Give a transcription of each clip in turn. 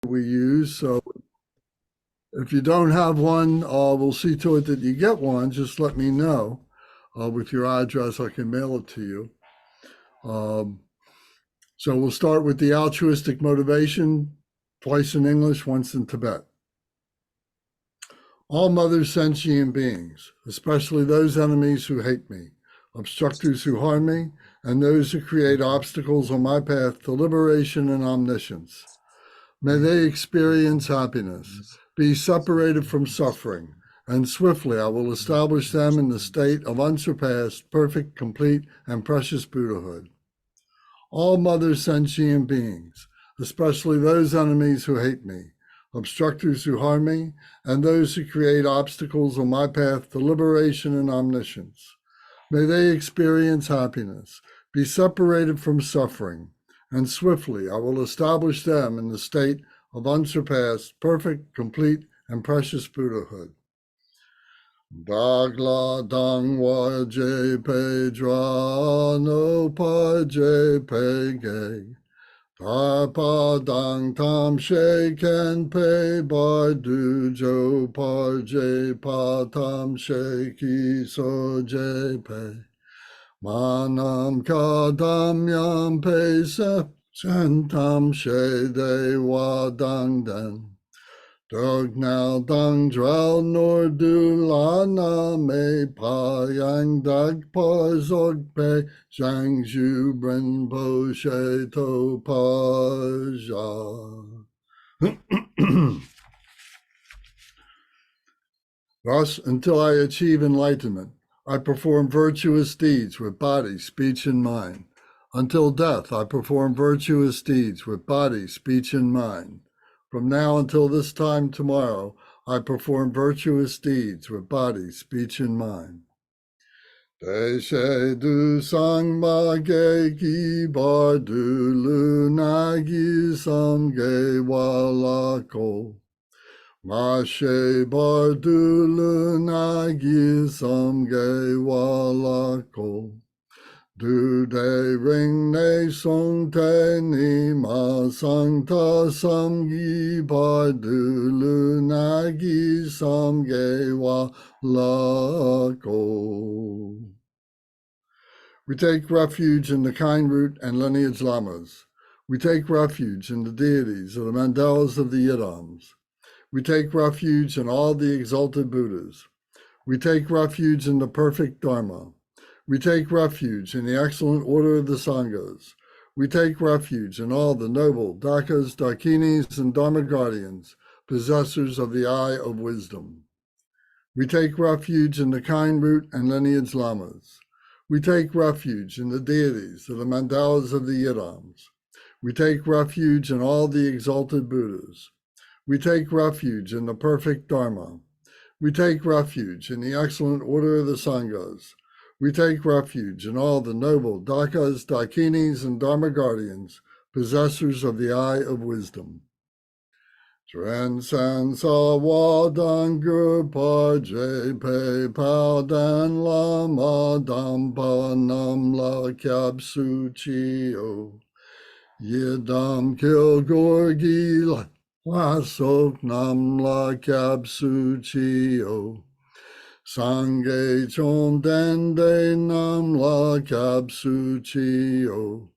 we use. So if you don't have one, we'll see to it that you get one. Just let me know with your address. I can mail it to you. So we'll start with the altruistic motivation, twice in English, once in Tibet. All mothers, sentient beings, especially those enemies who hate me, obstructors who harm me, and those who create obstacles on my path to liberation and omniscience. May they experience happiness, be separated from suffering, and swiftly I will establish them in the state of unsurpassed, perfect, complete, and precious Buddhahood. All mothers, sentient beings, especially those enemies who hate me, obstructors who harm me, and those who create obstacles on my path to liberation and omniscience. May they experience happiness, be separated from suffering, and swiftly I will establish them in the state of unsurpassed, perfect, complete, and precious Buddhahood. Dagla dangwa je pe dra no pa je pe ge. Tarpa dang tam she ken pe bar du jo par je pa tam she ki so je pe. Manam kadam yam pe se chen tam she de wa dang den. Dog now dang dral nor du la na me pa yang dag pa zog pe zhang zhu bren po she to pa ja. Thus, until I achieve enlightenment, I perform virtuous deeds with body, speech, and mind. Until death, I perform virtuous deeds with body, speech, and mind. From now until this time tomorrow, I perform virtuous deeds with body, speech, and mind. Deshe du sang ma ge ki bar du lu na gi sam ge wa la ko. Ma she bar du lu na gi sam ge wa la ko. Du de ring ne song te ni ma sang ta sam gi bar du lu na gi sam ge wa la ko. We take refuge in the kind root and lineage lamas. We take refuge in the deities of the mandalas of the yidams. We take refuge in all the exalted Buddhas. We take refuge in the perfect Dharma. We take refuge in the excellent order of the Sanghas. We take refuge in all the noble Dakas, Dakinis, and Dharma guardians, possessors of the eye of wisdom. We take refuge in the kind root and lineage lamas. We take refuge in the deities of the mandalas of the yidams. We take refuge in all the exalted Buddhas. We take refuge in the perfect Dharma. We take refuge in the excellent order of the Sanghas. We take refuge in all the noble Dakas, Dakinis, and Dharma guardians, possessors of the eye of wisdom. Transcend sa wadang gurpa je pe pao dan lama dampa nam la kyab su chi o. Yidam kil gorgi la sok nam la kyab su chi o. Sangye chom den de nam la kyab su chi o.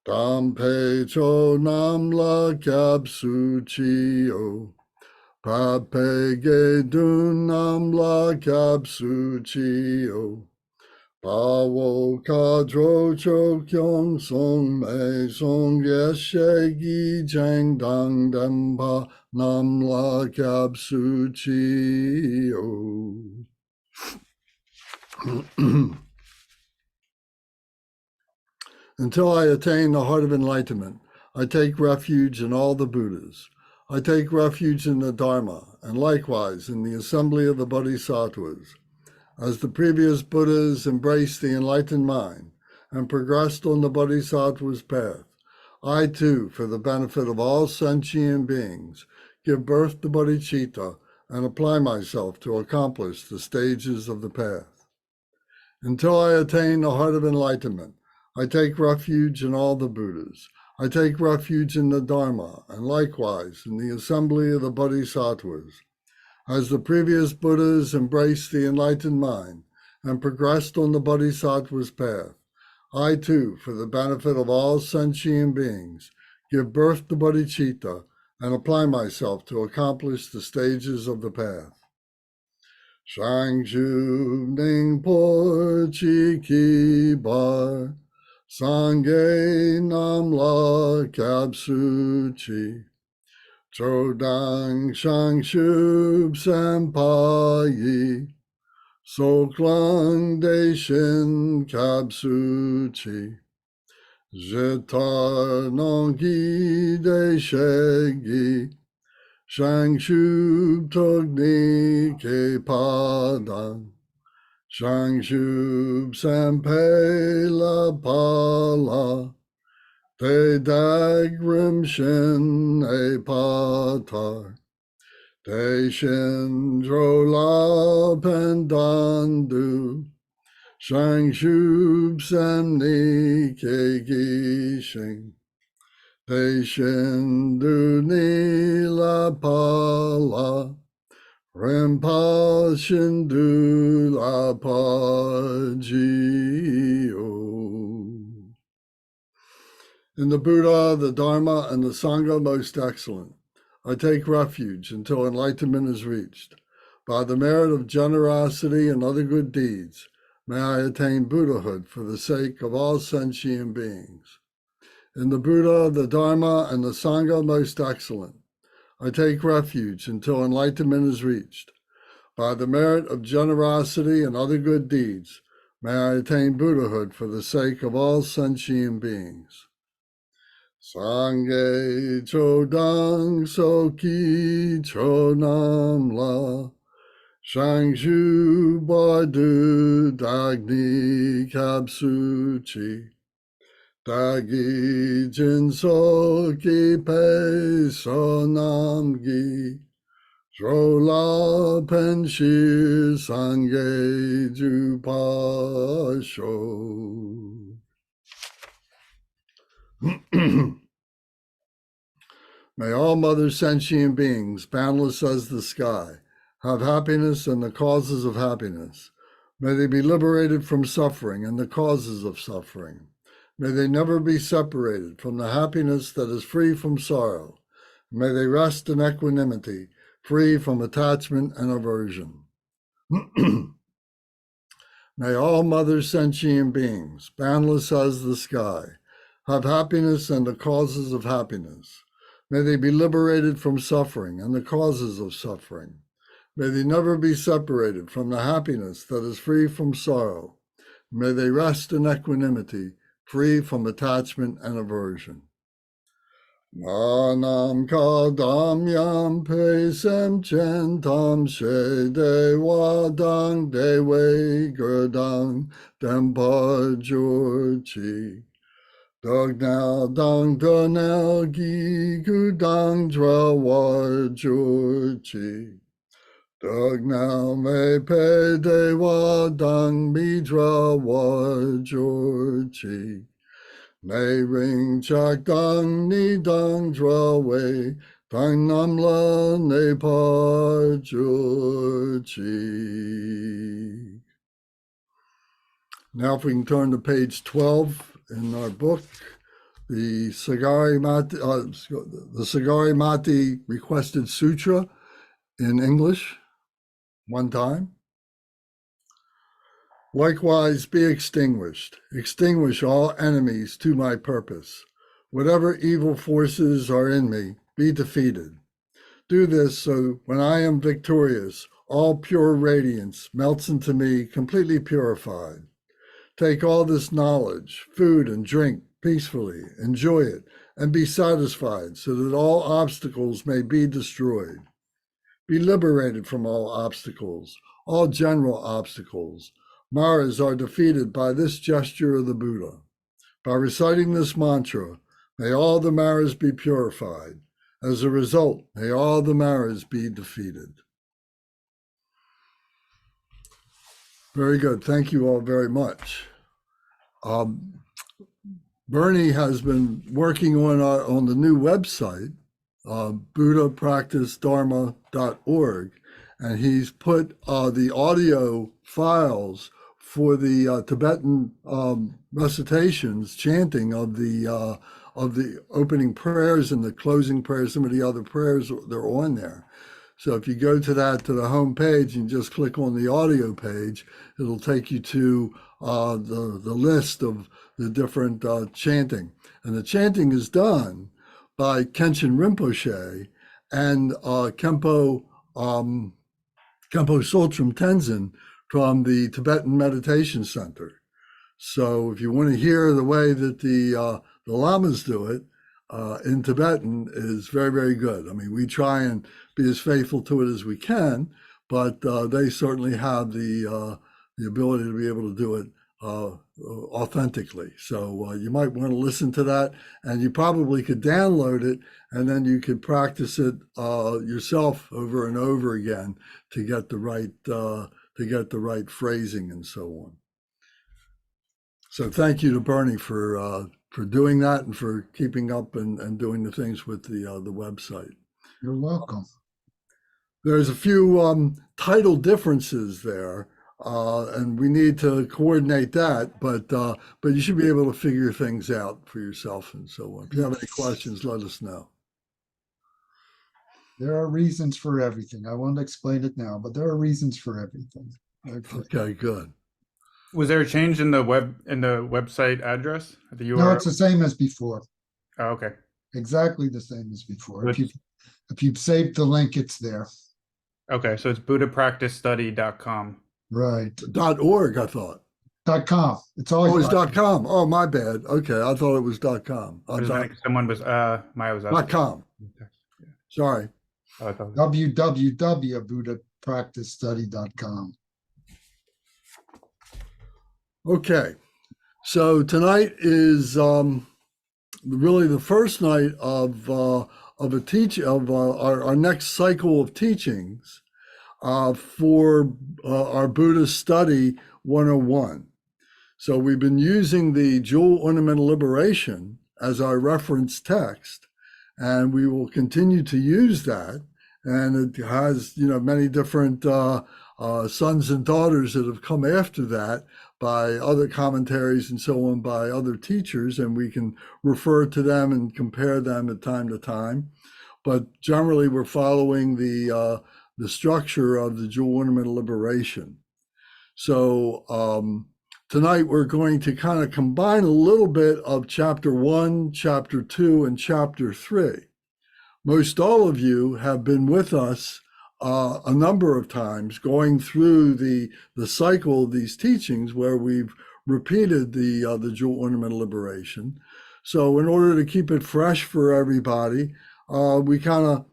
Dam pe cho nam la kyab su chi o. Pa pe ge dun nam la kyab su chi o. Pa wo ka dro cho kyong song me song yeshe gi jang dang dem pa nam la kyab su chi o. Until I attain the heart of enlightenment, I take refuge in all the Buddhas. I take refuge in the Dharma, and likewise in the assembly of the Bodhisattvas. As the previous Buddhas embraced the enlightened mind and progressed on the Bodhisattva's path, I too, for the benefit of all sentient beings, give birth to bodhicitta and apply myself to accomplish the stages of the path. Until I attain the heart of enlightenment, I take refuge in all the Buddhas. I take refuge in the Dharma, and likewise in the assembly of the Bodhisattvas. As the previous Buddhas embraced the enlightened mind and progressed on the Bodhisattva's path, I too, for the benefit of all sentient beings, give birth to bodhicitta and apply myself to accomplish the stages of the path. Shangshu Ningpo Chi Bar Sangye Namla Kapsu Chi Chodang Shangshu Senpai Soklang Deshin Kapsu Chi Jitar Nongki Deshegi Shangshu Togni Ke Padang Shangshu Sampe La Pala Te Dagrim Shin E Patar Te Shin Drola Pendandu Shangshu Samni Ke Gishing Te Shin Du Ni La Pala Rinpa Shindu La Pa Ji-o. In the Buddha, the Dharma, and the Sangha most excellent, I take refuge until enlightenment is reached. By the merit of generosity and other good deeds, may I attain Buddhahood for the sake of all sentient beings. In the Buddha, the Dharma, and the Sangha most excellent, I take refuge until enlightenment is reached. By the merit of generosity and other good deeds, may I attain Buddhahood for the sake of all sentient beings. Sangye Chodang Soki Chonam La Shangshu Bardu Dagni Kapsu Chi Dagi Jinsoki Pe Sonamgi Drola Penshir Sangye Jupasho. May all mother sentient beings, boundless as the sky, have happiness and the causes of happiness. May they be liberated from suffering and the causes of suffering. May they never be separated from the happiness that is free from sorrow. May they rest in equanimity, free from attachment and aversion. May all mother sentient beings, boundless as the sky, have happiness and the causes of happiness. May they be liberated from suffering and the causes of suffering. May they never be separated from the happiness that is free from sorrow. May they rest in equanimity, free from attachment and aversion. Manam kadam yam pesem centam she dewa dang dewe gerdang dempa jurchi. Dognal dang donal gi gudang drawar jurchi. Dognal me pe dewa dang midra war jurchi. May ring chak dang ni dang drawe dang namla ne par jurchi. Now if we can turn to page 12 in our book, the Sagari Mati requested sutra in English one time. Likewise, be extinguished. Extinguish all enemies to my purpose. Whatever evil forces are in me, be defeated. Do this so when I am victorious, all pure radiance melts into me, completely purified. Take all this knowledge, food and drink peacefully, enjoy it, and be satisfied so that all obstacles may be destroyed. Be liberated from all obstacles, all general obstacles. Maras are defeated by this gesture of the Buddha. By reciting this mantra, may all the Maras be purified. As a result, may all the Maras be defeated. Very good. Thank you all very much. Bernie has been working on the new website, buddhapracticedharma.org, and he's put the audio files for the Tibetan recitations, chanting of the opening prayers and the closing prayers. Some of the other prayers, they're on there. So if you go to the home page and just click on the audio page, it'll take you to the list of the different chanting. And the chanting is done by Kenshin Rinpoche and Kempo Soltram Tenzin from the Tibetan Meditation Center. So if you want to hear the way that the lamas do it in Tibetan, is very, very good. I mean, we try and be as faithful to it as we can, but they certainly have the ability to be able to do it authentically. So you might want to listen to that, and you probably could download it, and then you could practice it yourself over and over again to get the right phrasing and so on. So thank you to Bernie for doing that and for keeping up and doing the things with the website. You're welcome. There's a few title differences there, and we need to coordinate that. But you should be able to figure things out for yourself and so on. If you have any questions, let us know. There are reasons for everything. I won't explain it now, but there are reasons for everything. Okay, good. Was there a change in the website address, the URL? No, it's the same as before. Oh, okay. Exactly the same as before. If you've saved the link, it's there. Okay, so it's buddhapracticestudy.com. Right. .org, I thought. .com. It's always .com. Oh, my bad. Okay, I thought it was .com. Someone was Maya was asking. .com. Sorry. Oh, www.buddhapracticestudy.com. Okay, so tonight is really the first night of our next cycle of teachings for our Buddhist Study 101. So we've been using the Jewel Ornament of Liberation as our reference text, and we will continue to use that. And it has, many different sons and daughters that have come after that by other commentaries and so on by other teachers, and we can refer to them and compare them at time to time. But generally, we're following the structure of the Jewel Ornament of Liberation. So tonight we're going to kind of combine a little bit of Chapter 1, Chapter 2, and Chapter 3. Most all of you have been with us a number of times going through the cycle of these teachings where we've repeated the Jewel Ornament of Liberation. So in order to keep it fresh for everybody, we kind of,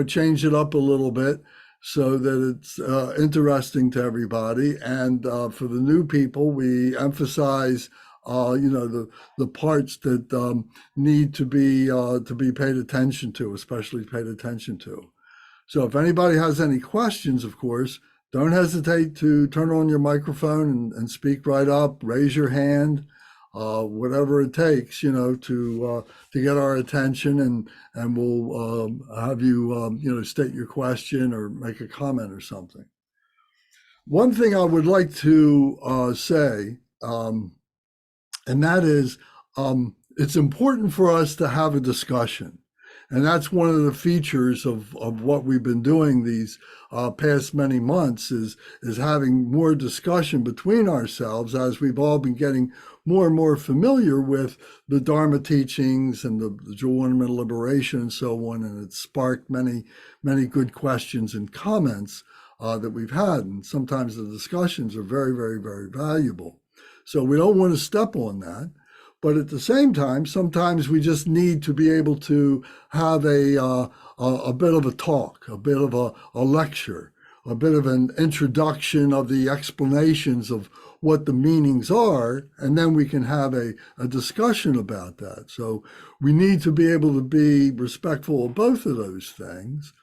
change it up a little bit so that it's interesting to everybody. And for the new people, we emphasize the parts that need to be paid attention to, especially paid attention to. So if anybody has any questions, of course, don't hesitate to turn on your microphone and speak right up, raise your hand, whatever it takes, to get our attention, and we'll have you, state your question or make a comment or something. One thing I would like to say, and that is, it's important for us to have a discussion. And that's one of the features of what we've been doing these past many months is having more discussion between ourselves as we've all been getting more and more familiar with the Dharma teachings and the Jewel Ornament of Liberation and so on. And it's sparked many, many good questions and comments that we've had. And sometimes the discussions are very, very, very valuable. So we don't want to step on that. But at the same time, sometimes we just need to be able to have a bit of a talk, a bit of a lecture, a bit of an introduction of the explanations of what the meanings are, and then we can have a discussion about that. So we need to be able to be respectful of both of those things.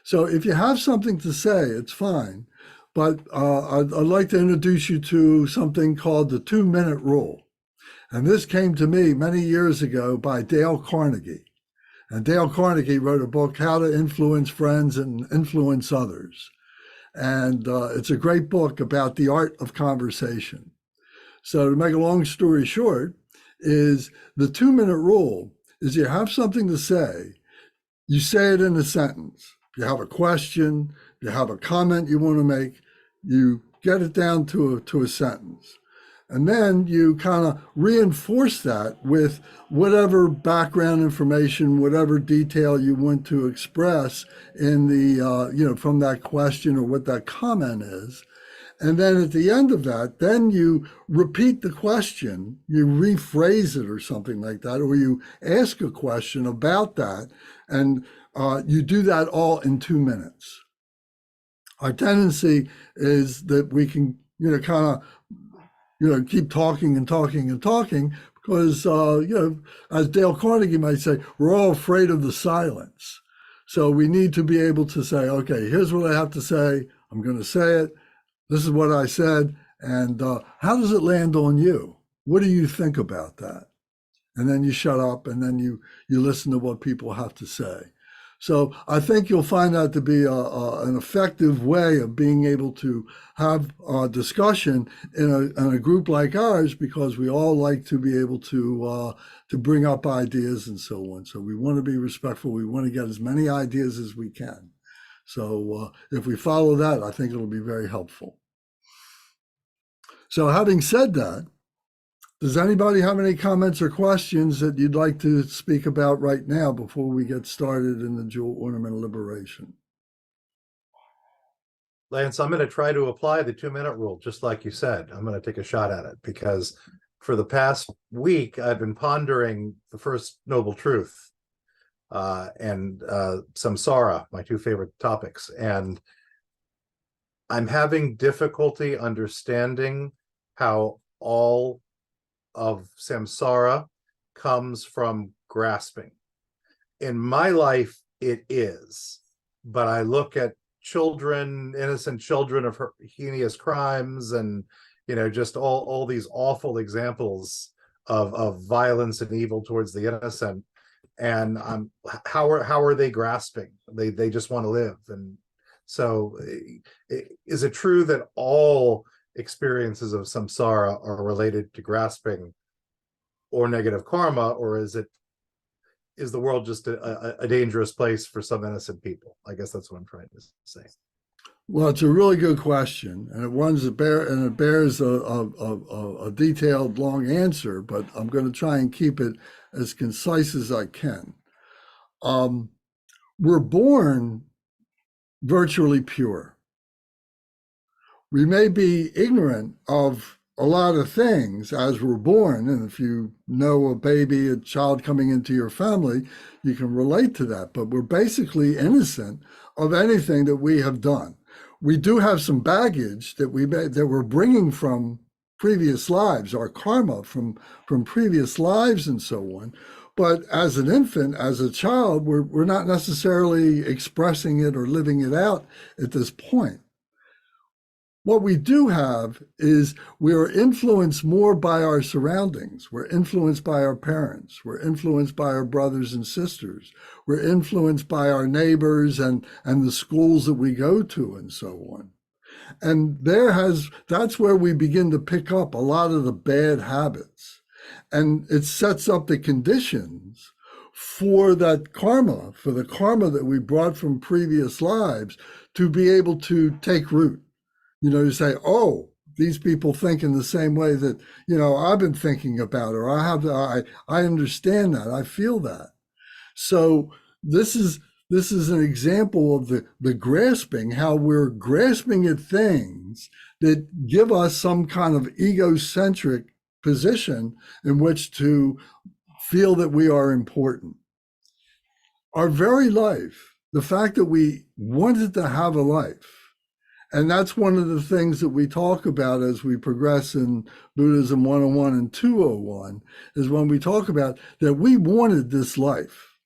So if you have something to say, it's fine. But I'd like to introduce you to something called the 2-minute rule. And this came to me many years ago by Dale Carnegie. And Dale Carnegie wrote a book, How to Influence Friends and Influence Others. And it's a great book about the art of conversation. So to make a long story short, is the 2-minute rule is you have something to say, you say it in a sentence. You have a question, you have a comment you want to make, you get it down to a sentence. And then you kind of reinforce that with whatever background information, whatever detail you want to express in the, from that question or what that comment is. And then at the end of that, then you repeat the question, you rephrase it or something like that, or you ask a question about that, and you do that all in 2 minutes. Our tendency is that we can, kind of, keep talking and talking and talking because, as Dale Carnegie might say, we're all afraid of the silence. So we need to be able to say, okay, here's what I have to say. I'm going to say it. This is what I said. And how does it land on you? What do you think about that? And then you shut up and then you listen to what people have to say. So I think you'll find that to be an effective way of being able to have a discussion in a group like ours, because we all like to be able to bring up ideas and so on. So we want to be respectful. We want to get as many ideas as we can. So if we follow that, I think it'll be very helpful. So having said that, does anybody have any comments or questions that you'd like to speak about right now before we get started in the Jewel Ornament of Liberation? Lance, I'm going to try to apply the 2-minute rule, just like you said. I'm going to take a shot at it because for the past week, I've been pondering the First Noble Truth and samsara, my 2 favorite topics. And I'm having difficulty understanding how all of samsara comes from grasping. In my life, it is, but I look at children, innocent children of heinous crimes, and just all these awful examples of violence and evil towards the innocent. And how are they grasping? They just want to live. And so, is it true that all experiences of samsara are related to grasping or negative karma, or is the world just a dangerous place for some innocent people? I guess that's what I'm trying to say. Well, it's a really good question, and it bears a detailed, long answer. But I'm going to try and keep it as concise as I can. We're born virtually pure. We may be ignorant of a lot of things as we're born. And if you know a child coming into your family, you can relate to that. But we're basically innocent of anything that we have done. We do have some baggage that we're bringing from previous lives, our karma from previous lives and so on. But as an infant, as a child, we're not necessarily expressing it or living it out at this point. What we do have is we are influenced more by our surroundings. We're influenced by our parents. We're influenced by our brothers and sisters. We're influenced by our neighbors and the schools that we go to and so on. And that's where we begin to pick up a lot of the bad habits. And it sets up the conditions for that karma, for the karma that we brought from previous lives to be able to take root. To say, oh, these people think in the same way that, I've been thinking about, or I understand that, I feel that. So this is an example of the grasping, how we're grasping at things that give us some kind of egocentric position in which to feel that we are important. Our very life, the fact that we wanted to have a life, and that's one of the things that we talk about as we progress in Buddhism 101 and 201, is when we talk about that we wanted this life.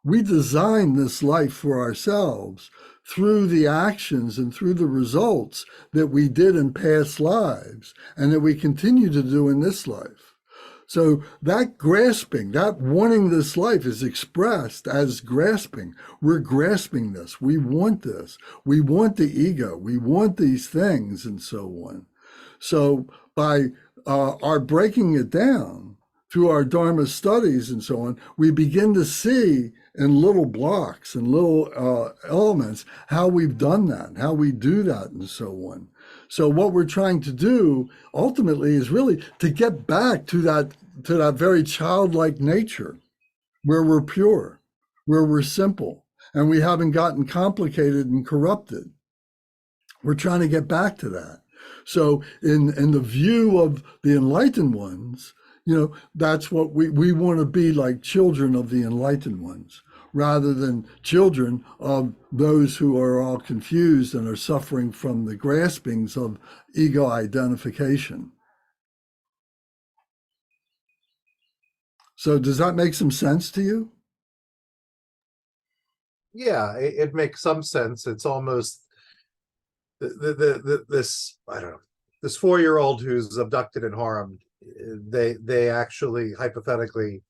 We design this life for ourselves through the actions and through the results that we did in past lives and that we continue to do in this life. So that grasping, that wanting this life is expressed as grasping. We're grasping this. We want this. We want the ego. We want these things and so on. So by our breaking it down through our Dharma studies and so on, we begin to see in little blocks and little elements how we've done that, how we do that and so on. So what we're trying to do ultimately is really to get back to that very childlike nature where we're pure, where we're simple, and we haven't gotten complicated and corrupted. We're trying to get back to that. So in the view of the enlightened ones, that's what we want to be, like children of the enlightened ones, rather than children of those who are all confused and are suffering from the graspings of ego identification. So does that make some sense to you? Yeah, it makes some sense. It's almost this, I don't know, this 4-year-old who's abducted and harmed. They actually, hypothetically,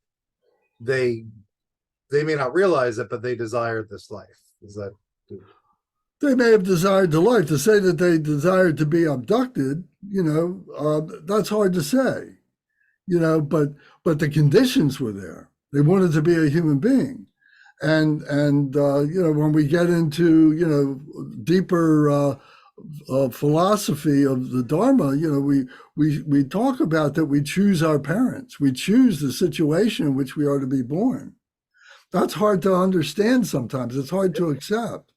they may not realize it, but they desired this life. Is that? They may have desired the life. To say that they desired to be abducted, that's hard to say. But the conditions were there. They wanted to be a human being, and when we get into deeper philosophy of the Dharma, we talk about that we choose our parents, we choose the situation in which we are to be born. That's hard to understand sometimes. It's hard to accept.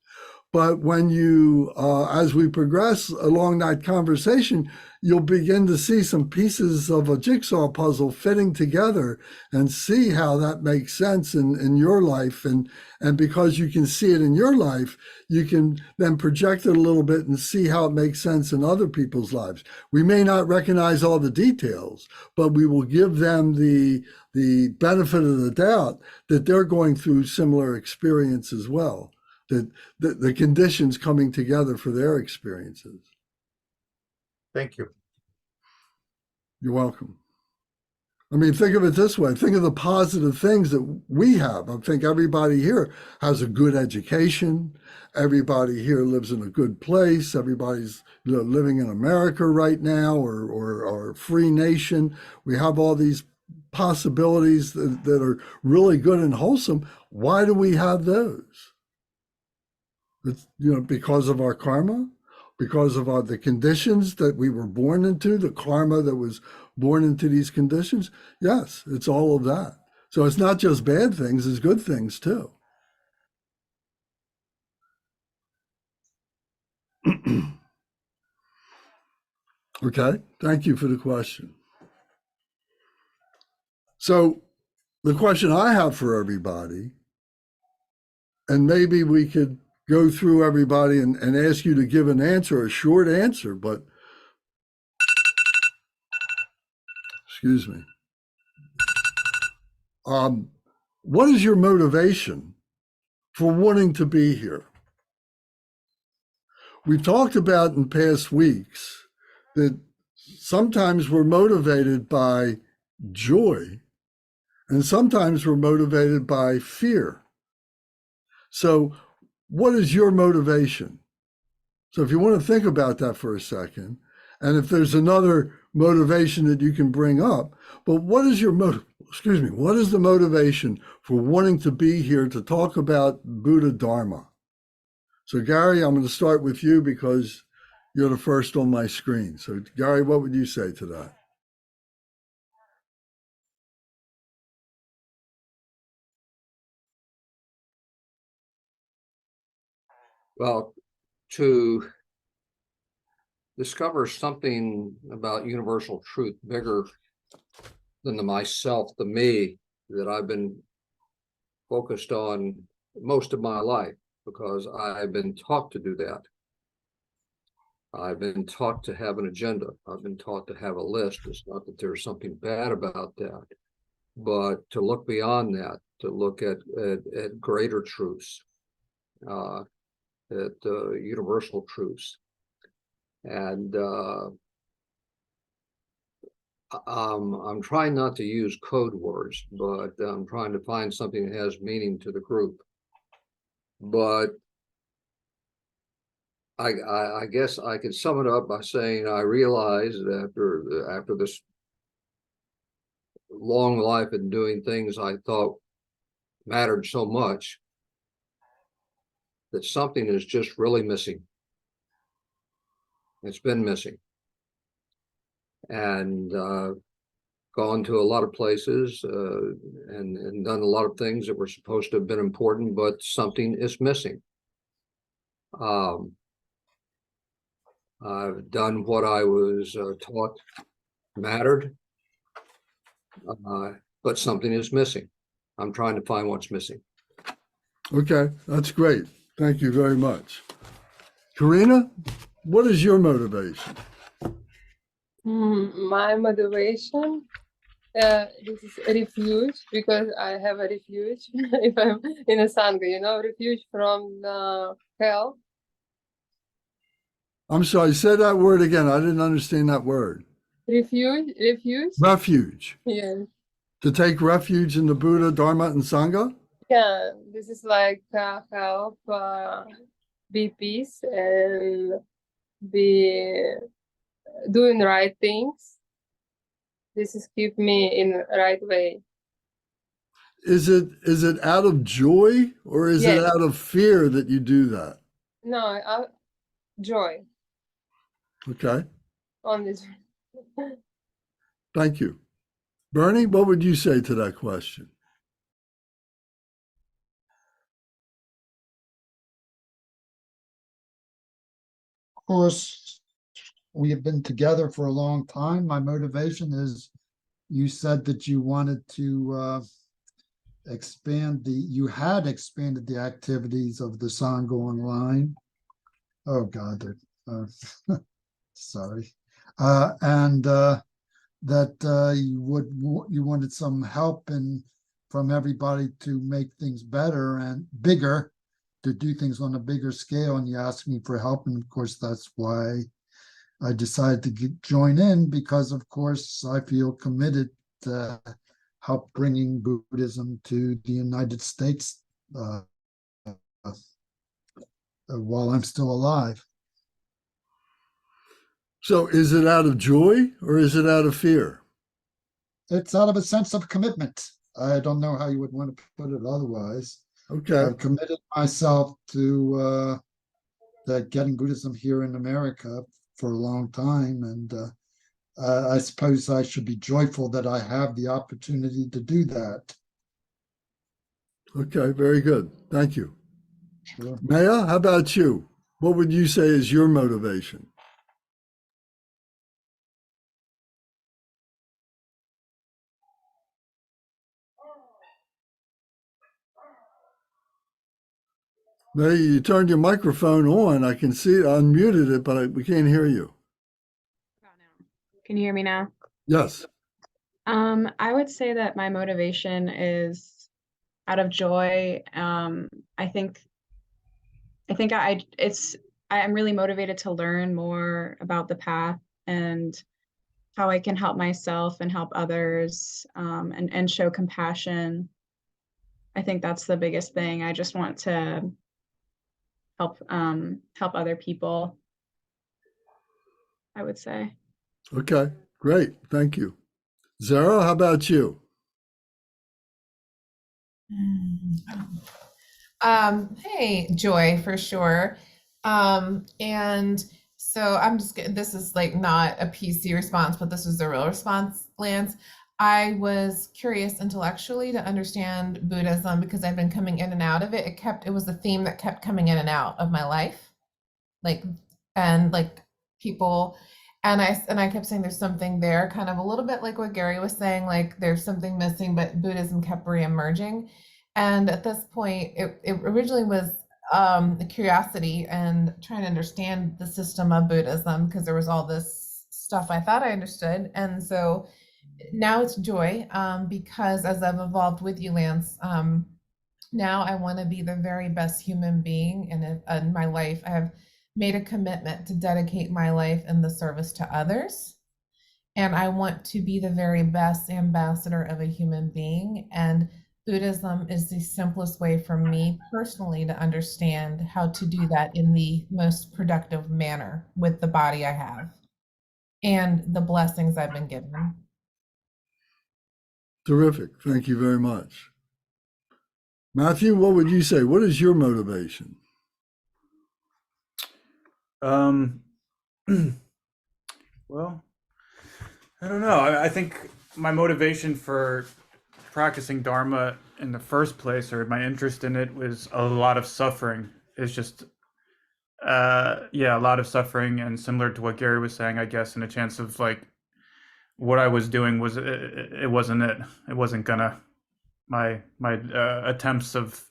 But when you, as we progress along that conversation, you'll begin to see some pieces of a jigsaw puzzle fitting together and see how that makes sense in your life. And because you can see it in your life, you can then project it a little bit and see how it makes sense in other people's lives. We may not recognize all the details, but we will give them the benefit of the doubt that they're going through similar experience as well. That the conditions coming together for their experiences. Thank you. You're welcome. I mean, think of it this way. Think of the positive things that we have. I think everybody here has a good education. Everybody here lives in a good place. Everybody's living in America right now, or a free nation. We have all these possibilities that are really good and wholesome. Why do we have those? It's, because of our karma, because of the conditions that we were born into, the karma that was born into these conditions. Yes, it's all of that. So it's not just bad things, it's good things too. Okay, thank you for the question. So the question I have for everybody, and maybe we could go through everybody and ask you to give an answer, a short answer, but excuse me. What is your motivation for wanting to be here? We've talked about in past weeks that sometimes we're motivated by joy and sometimes we're motivated by fear. So what is your motivation? So if you want to think about that for a second, and if there's another motivation that you can bring up, but what is your what is the motivation for wanting to be here to talk about Buddha Dharma? So Gary, I'm going to start with you because you're the first on my screen. So Gary, what would you say to that? Well, to discover something about universal truth bigger than the myself, the me, that I've been focused on most of my life, because I've been taught to do that. I've been taught to have an agenda. I've been taught to have a list. It's not that there's something bad about that, but to look beyond that, to look at greater truths, at universal truths. And I'm trying not to use code words, but I'm trying to find something that has meaning to the group. But I guess I could sum it up by saying I realized after this long life and doing things I thought mattered so much, that something is just really missing. It's been missing. And gone to a lot of places and done a lot of things that were supposed to have been important, but something is missing. I've done what I was taught mattered, but something is missing. I'm trying to find what's missing. Okay, that's great. Thank you very much. Karina, what is your motivation? My motivation, this is a refuge, because I have a refuge if I'm in a Sangha, refuge from the hell. I'm sorry, say that word again. I didn't understand that word. Refuge? Refuge. Yeah. To take refuge in the Buddha, Dharma, and Sangha? Yeah, this is like help be peace and be doing the right things. This is keep me in the right way. Is it out of joy or is it Yes. out of fear that you do that? No, joy Okay, on this. thank you. Bernie, what would you say to that question? Of course, we have been together for a long time. My motivation is, you said that you wanted to you had expanded the activities of the Sangha online. Oh God, sorry. And that you wanted some help from everybody to make things better and bigger, to do things on a bigger scale. And you asked me for help, and of course that's why I decided to join in, because of course I feel committed to help bringing Buddhism to the United States while I'm still alive. So is it out of joy or is it out of fear? It's out of a sense of commitment. I don't know how you would want to put it otherwise. Okay, I've committed myself to getting Buddhism here in America for a long time, and I suppose I should be joyful that I have the opportunity to do that. okay, very good. Thank you. Sure. Maya, how about you? What would you say is your motivation? Maya, you turned your microphone on. I can see it. I unmuted it, but we can't hear you. Can you hear me now? Yes. I would say that my motivation is out of joy. I think I'm really motivated to learn more about the path and how I can help myself and help others, and show compassion. I think that's the biggest thing. I just want to help other people, I would say. Okay, great. Thank you. Zara, how about you? Hey, joy for sure. And so this is like not a PC response, but this was the real response, Lance. I was curious intellectually to understand Buddhism because I've been coming in and out of it. It was a theme that kept coming in and out of my life. People, and I kept saying there's something there, kind of a little bit like what Gary was saying, like there's something missing, but Buddhism kept reemerging. And at this point, it originally was a curiosity and trying to understand the system of Buddhism, because there was all this stuff I thought I understood. And so Now it's joy, because as I've evolved with you, Lance, now I want to be the very best human being in my life. I have made a commitment to dedicate my life in the service to others. And I want to be the very best ambassador of a human being. And Buddhism is the simplest way for me personally to understand how to do that in the most productive manner with the body I have and the blessings I've been given. Terrific. Thank you very much. Matthew, what would you say? What is your motivation? Well, I don't know. I think my motivation for practicing Dharma in the first place, or my interest in it, was a lot of suffering. It's just, yeah, a lot of suffering, and similar to what Gary was saying, I guess, in a chance of like what I was doing was it wasn't it. It wasn't gonna my attempts of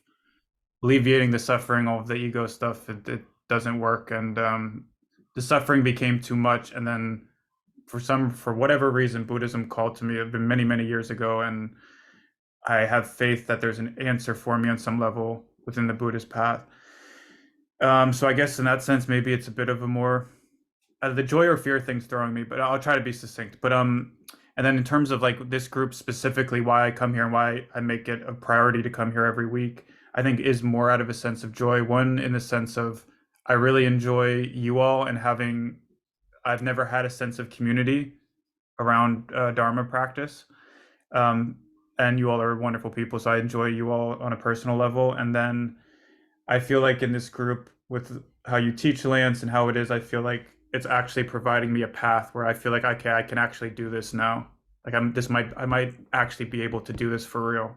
alleviating the suffering, all of the ego stuff. It doesn't work, and the suffering became too much, and then for whatever reason, Buddhism called to me. It's been many years ago, and I have faith that there's an answer for me on some level within the Buddhist path. So I guess in that sense, maybe it's a bit of a more the joy or fear thing's throwing me, but I'll try to be succinct. But and then in terms of like this group specifically, why I come here and why I make it a priority to come here every week, I think is more out of a sense of joy. One, in the sense of I really enjoy you all, and I've never had a sense of community around Dharma practice. And you all are wonderful people, so I enjoy you all on a personal level. And then I feel like in this group, with how you teach, Lance, and how it is, I feel like it's actually providing me a path where I feel like, okay, I can actually do this now. Like I might actually be able to do this for real,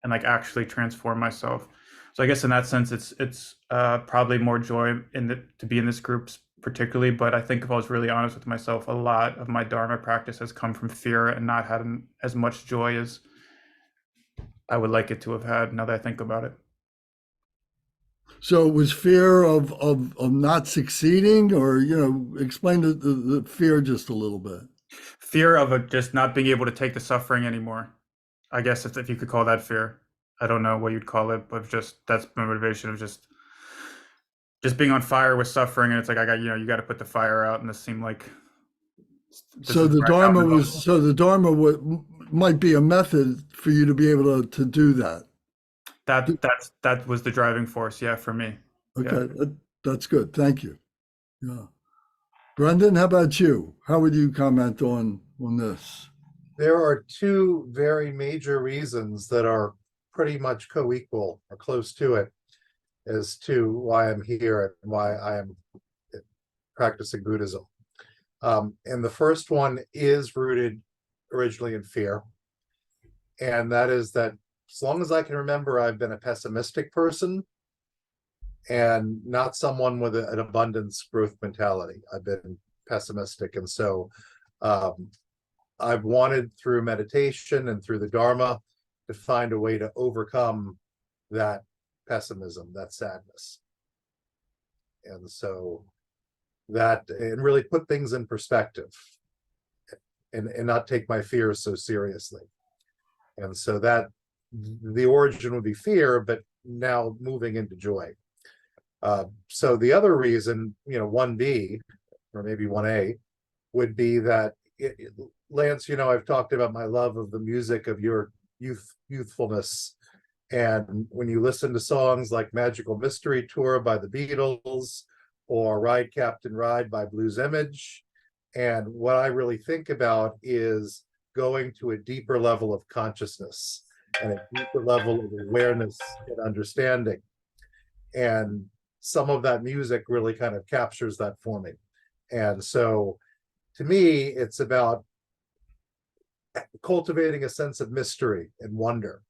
and like actually transform myself. So I guess in that sense, it's probably more joy to be in this group particularly. But I think if I was really honest with myself, a lot of my Dharma practice has come from fear and not having as much joy as I would like it to have had, now that I think about it. So it was fear of not succeeding, or explain the fear just a little bit. Fear of just not being able to take the suffering anymore. I guess if you could call that fear. I don't know what you'd call it, but that's my motivation of just being on fire with suffering, and it's like you got to put the fire out, and this seemed like. So the Dharma might be a method for you to be able to do that. That was the driving force, yeah, for me. Okay, yeah. That's good. Thank you. Yeah, Brendan, how about you? How would you comment on this? There are two very major reasons that are pretty much co-equal or close to it as to why I'm here and why I am practicing Buddhism. And the first one is rooted originally in fear. And that is that as long as I can remember, I've been a pessimistic person and not someone with an abundance growth mentality. I've been pessimistic. And so I've wanted through meditation and through the Dharma to find a way to overcome that pessimism, that sadness. And so and really put things in perspective and not take my fears so seriously. And so that the origin would be fear, but now moving into joy. So the other reason, 1B or maybe 1A would be that Lance, I've talked about my love of the music of your youthfulness. And when you listen to songs like Magical Mystery Tour by the Beatles or Ride Captain Ride by Blues Image, and what I really think about is going to a deeper level of consciousness and a deeper level of awareness and understanding. And some of that music really kind of captures that for me. And so to me, it's about cultivating a sense of mystery and wonder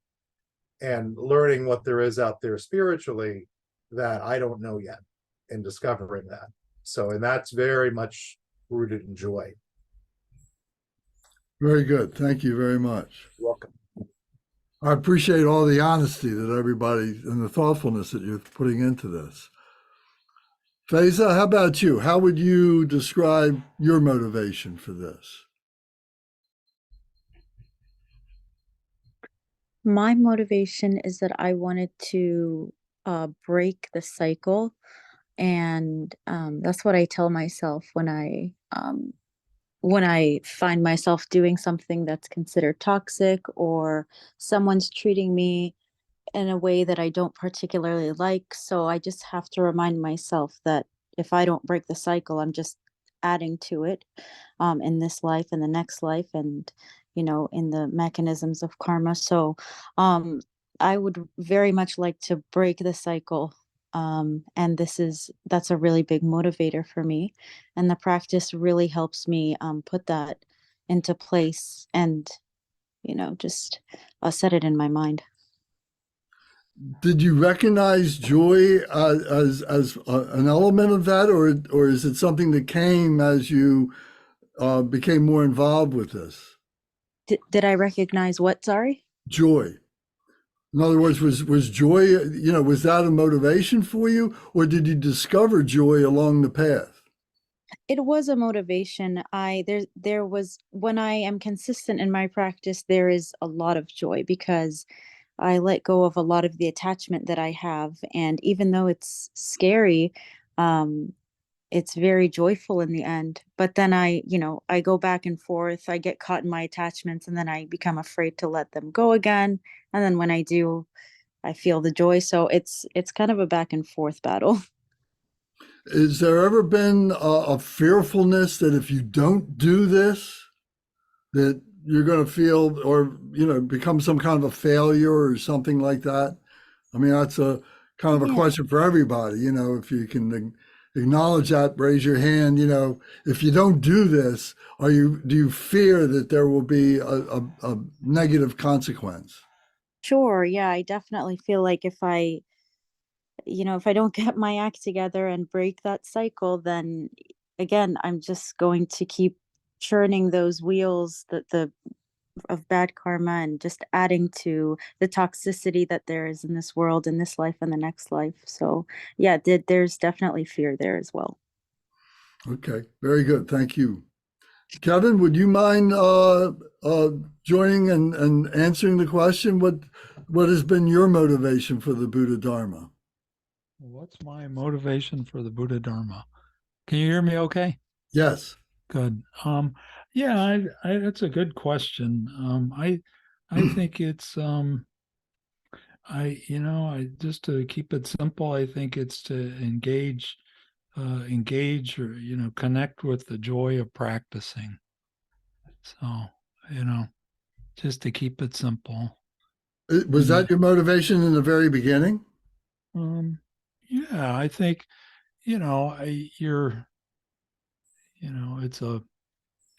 and learning what there is out there spiritually that I don't know yet, and discovering that. So, and that's very much rooted in joy. Very good. Thank you very much. You're welcome. I appreciate all the honesty that everybody and the thoughtfulness that you're putting into this. Faiza, how about you? How would you describe your motivation for this? My motivation is that I wanted to break the cycle, and that's what I tell myself when I find myself doing something that's considered toxic, or someone's treating me in a way that I don't particularly like. So I just have to remind myself that if I don't break the cycle, I'm just adding to it, in this life and the next life, and in the mechanisms of karma. So um, I would very much like to break the cycle. And that's a really big motivator for me. And the practice really helps me put that into place, and just set it in my mind. Did you recognize joy as an element of that, or is it something that came as you became more involved with this? Did I recognize what? Sorry? Joy. In other words, was joy, was that a motivation for you, or did you discover joy along the path? It was a motivation. There was, when I am consistent in my practice, there is a lot of joy because I let go of a lot of the attachment that I have. And even though it's scary, um, it's very joyful in the end. But then I go back and forth. I get caught in my attachments, and then I become afraid to let them go again. And then when I do, I feel the joy. So it's kind of a back and forth battle. Has there ever been a fearfulness that if you don't do this, that you're going to feel, or become some kind of a failure or something like that? I mean, that's a kind of a Yeah. question for everybody. If you can acknowledge that, raise your hand. If you don't do this, do you fear that there will be a negative consequence? Sure. Yeah, I definitely feel like if I don't get my act together and break that cycle, then again, I'm just going to keep churning those wheels of bad karma, and just adding to the toxicity that there is in this world, in this life and the next life. So yeah, there's definitely fear there as well. Okay, very good. Thank you. Kevin, would you mind joining and answering the question? What has been your motivation for the Buddha Dharma? What's my motivation for the Buddha Dharma? Can you hear me okay? Yes. Good. Yeah, that's a good question. I think it's I just to keep it simple, I think it's to engage or connect with the joy of practicing. So, just to keep it simple. Was that your motivation in the very beginning? Yeah, I think,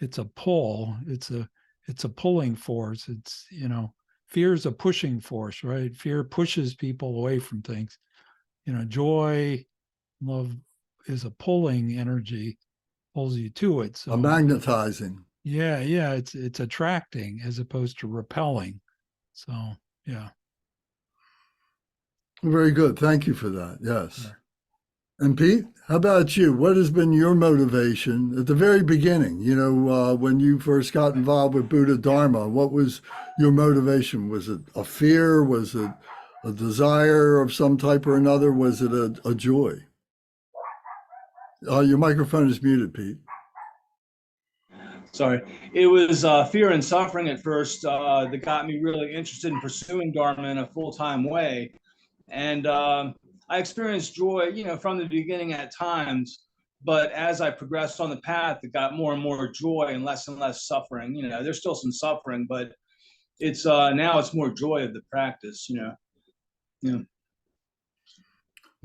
it's a pull. It's a pulling force. Fear is a pushing force, right? Fear pushes people away from things. Joy, love is a pulling energy, pulls you to it. So A magnetizing. yeah, it's attracting as opposed to repelling. So yeah. Very good. Thank you for that. Yes. Sure. And Pete, how about you? What has been your motivation at the very beginning? When you first got involved with Buddha Dharma, what was your motivation? Was it a fear? Was it a desire of some type or another? Was it a joy? Your microphone is muted, Pete. Sorry. It was fear and suffering at first that got me really interested in pursuing Dharma in a full-time way. And I experienced joy, from the beginning at times, but as I progressed on the path, it got more and more joy and less suffering. There's still some suffering, but it's now it's more joy of the practice. Yeah. Well,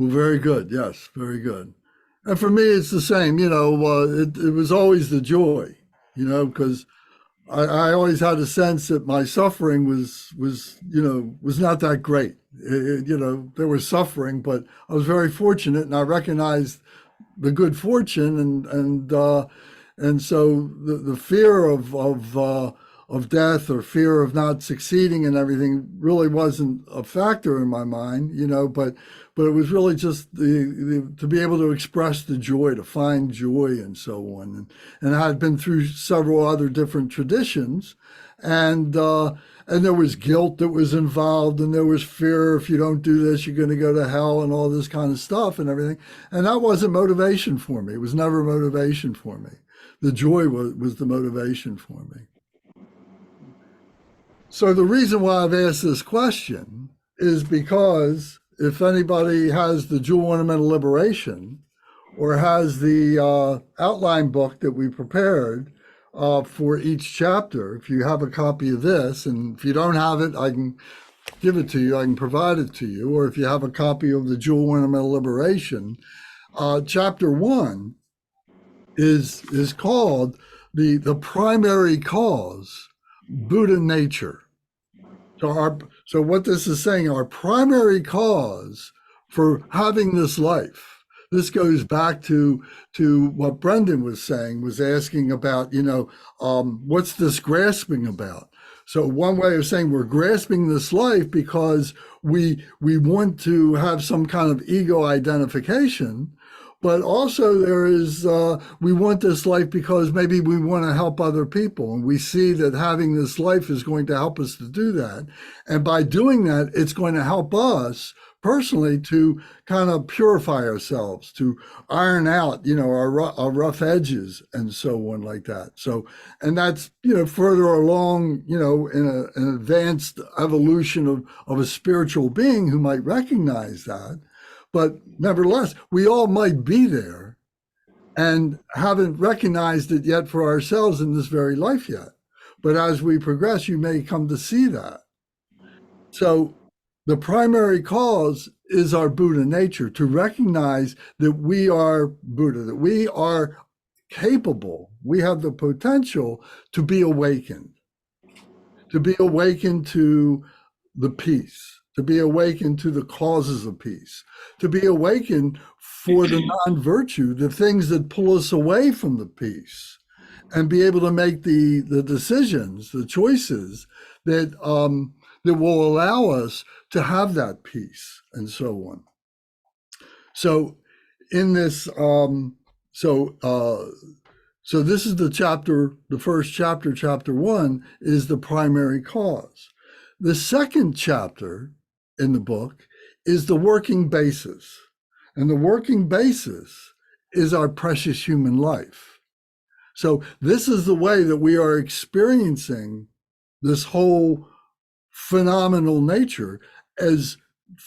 very good. Yes, very good. And for me, it's the same. It was always the joy. Because I always had a sense that my suffering was not that great. There was suffering, but I was very fortunate, and I recognized the good fortune, and so the fear of death or fear of not succeeding and everything really wasn't a factor in my mind, but it was really just to be able to express the joy, to find joy and so on. And I had been through several other different traditions, and there was guilt that was involved, and there was fear, if you don't do this, you're going to go to hell and all this kind of stuff and everything. And that wasn't motivation for me. It was never motivation for me. The joy was the motivation for me. So the reason why I've asked this question is because if anybody has the Jewel Ornament of Liberation or has the outline book that we prepared for each chapter, if you have a copy of this, and if you don't have it, I can give it to you, I can provide it to you, or if you have a copy of the Jewel Ornament of Liberation, chapter 1 is called the primary cause, Buddha nature. So what this is saying, our primary cause for having this life, this goes back to what Brendan was saying, was asking about, what's this grasping about? So one way of saying we're grasping this life because we want to have some kind of ego identification, but also there is, we want this life because maybe we want to help other people. And we see that having this life is going to help us to do that. And by doing that, it's going to help us personally to kind of purify ourselves, to iron out, our rough edges and so on like that. So, and that's, further along, in an advanced evolution of a spiritual being who might recognize that. But nevertheless, we all might be there and haven't recognized it yet for ourselves in this very life yet. But as we progress, you may come to see that. So the primary cause is our Buddha nature, to recognize that we are Buddha, that we are capable, we have the potential to be awakened to the peace, to be awakened to the causes of peace, to be awakened for the non-virtue, the things that pull us away from the peace, and be able to make the decisions, the choices that that will allow us to have that peace and so on. So in this, so this is the chapter, the first chapter, chapter 1 is the primary cause. The second chapter in the book is the working basis. And the working basis is our precious human life. So this is the way that we are experiencing this whole phenomenal nature as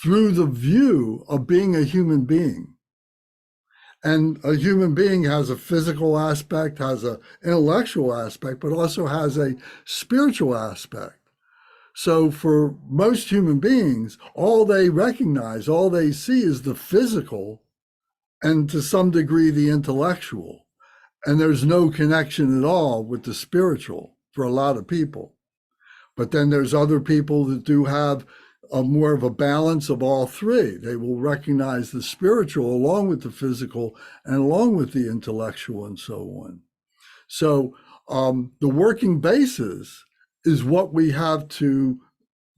through the view of being a human being. And a human being has a physical aspect, has an intellectual aspect, but also has a spiritual aspect. So for most human beings, all they recognize, all they see is the physical and to some degree the intellectual. And there's no connection at all with the spiritual for a lot of people. But then there's other people that do have more of a balance of all three. They will recognize the spiritual along with the physical and along with the intellectual and so on. So the working basis is what we have to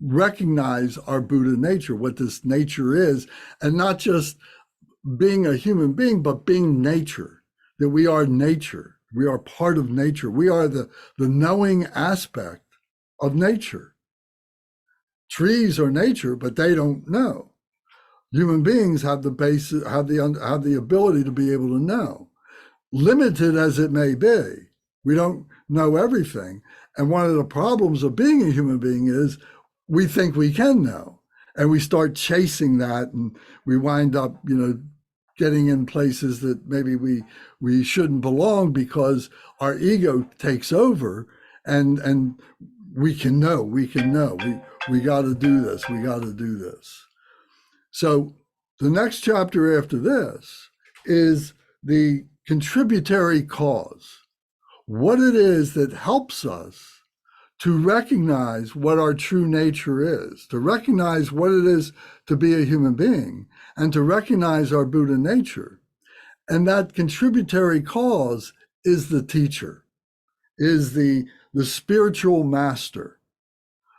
recognize our Buddha nature, what this nature is, and not just being a human being, but being nature, that we are nature. We are part of nature. We are the knowing aspect of nature. Trees are nature, but they don't know. Human beings have the basis, have the ability to be able to know, limited as it may be. We don't know everything. And one of the problems of being a human being is we think we can know, and we start chasing that, and we wind up, getting in places that maybe we shouldn't belong because our ego takes over, and we can know. We got to do this. We got to do this. So the next chapter after this is the contributory cause, what it is that helps us to recognize what our true nature is, to recognize what it is to be a human being, and to recognize our Buddha nature. And that contributory cause is the teacher, is the the spiritual master,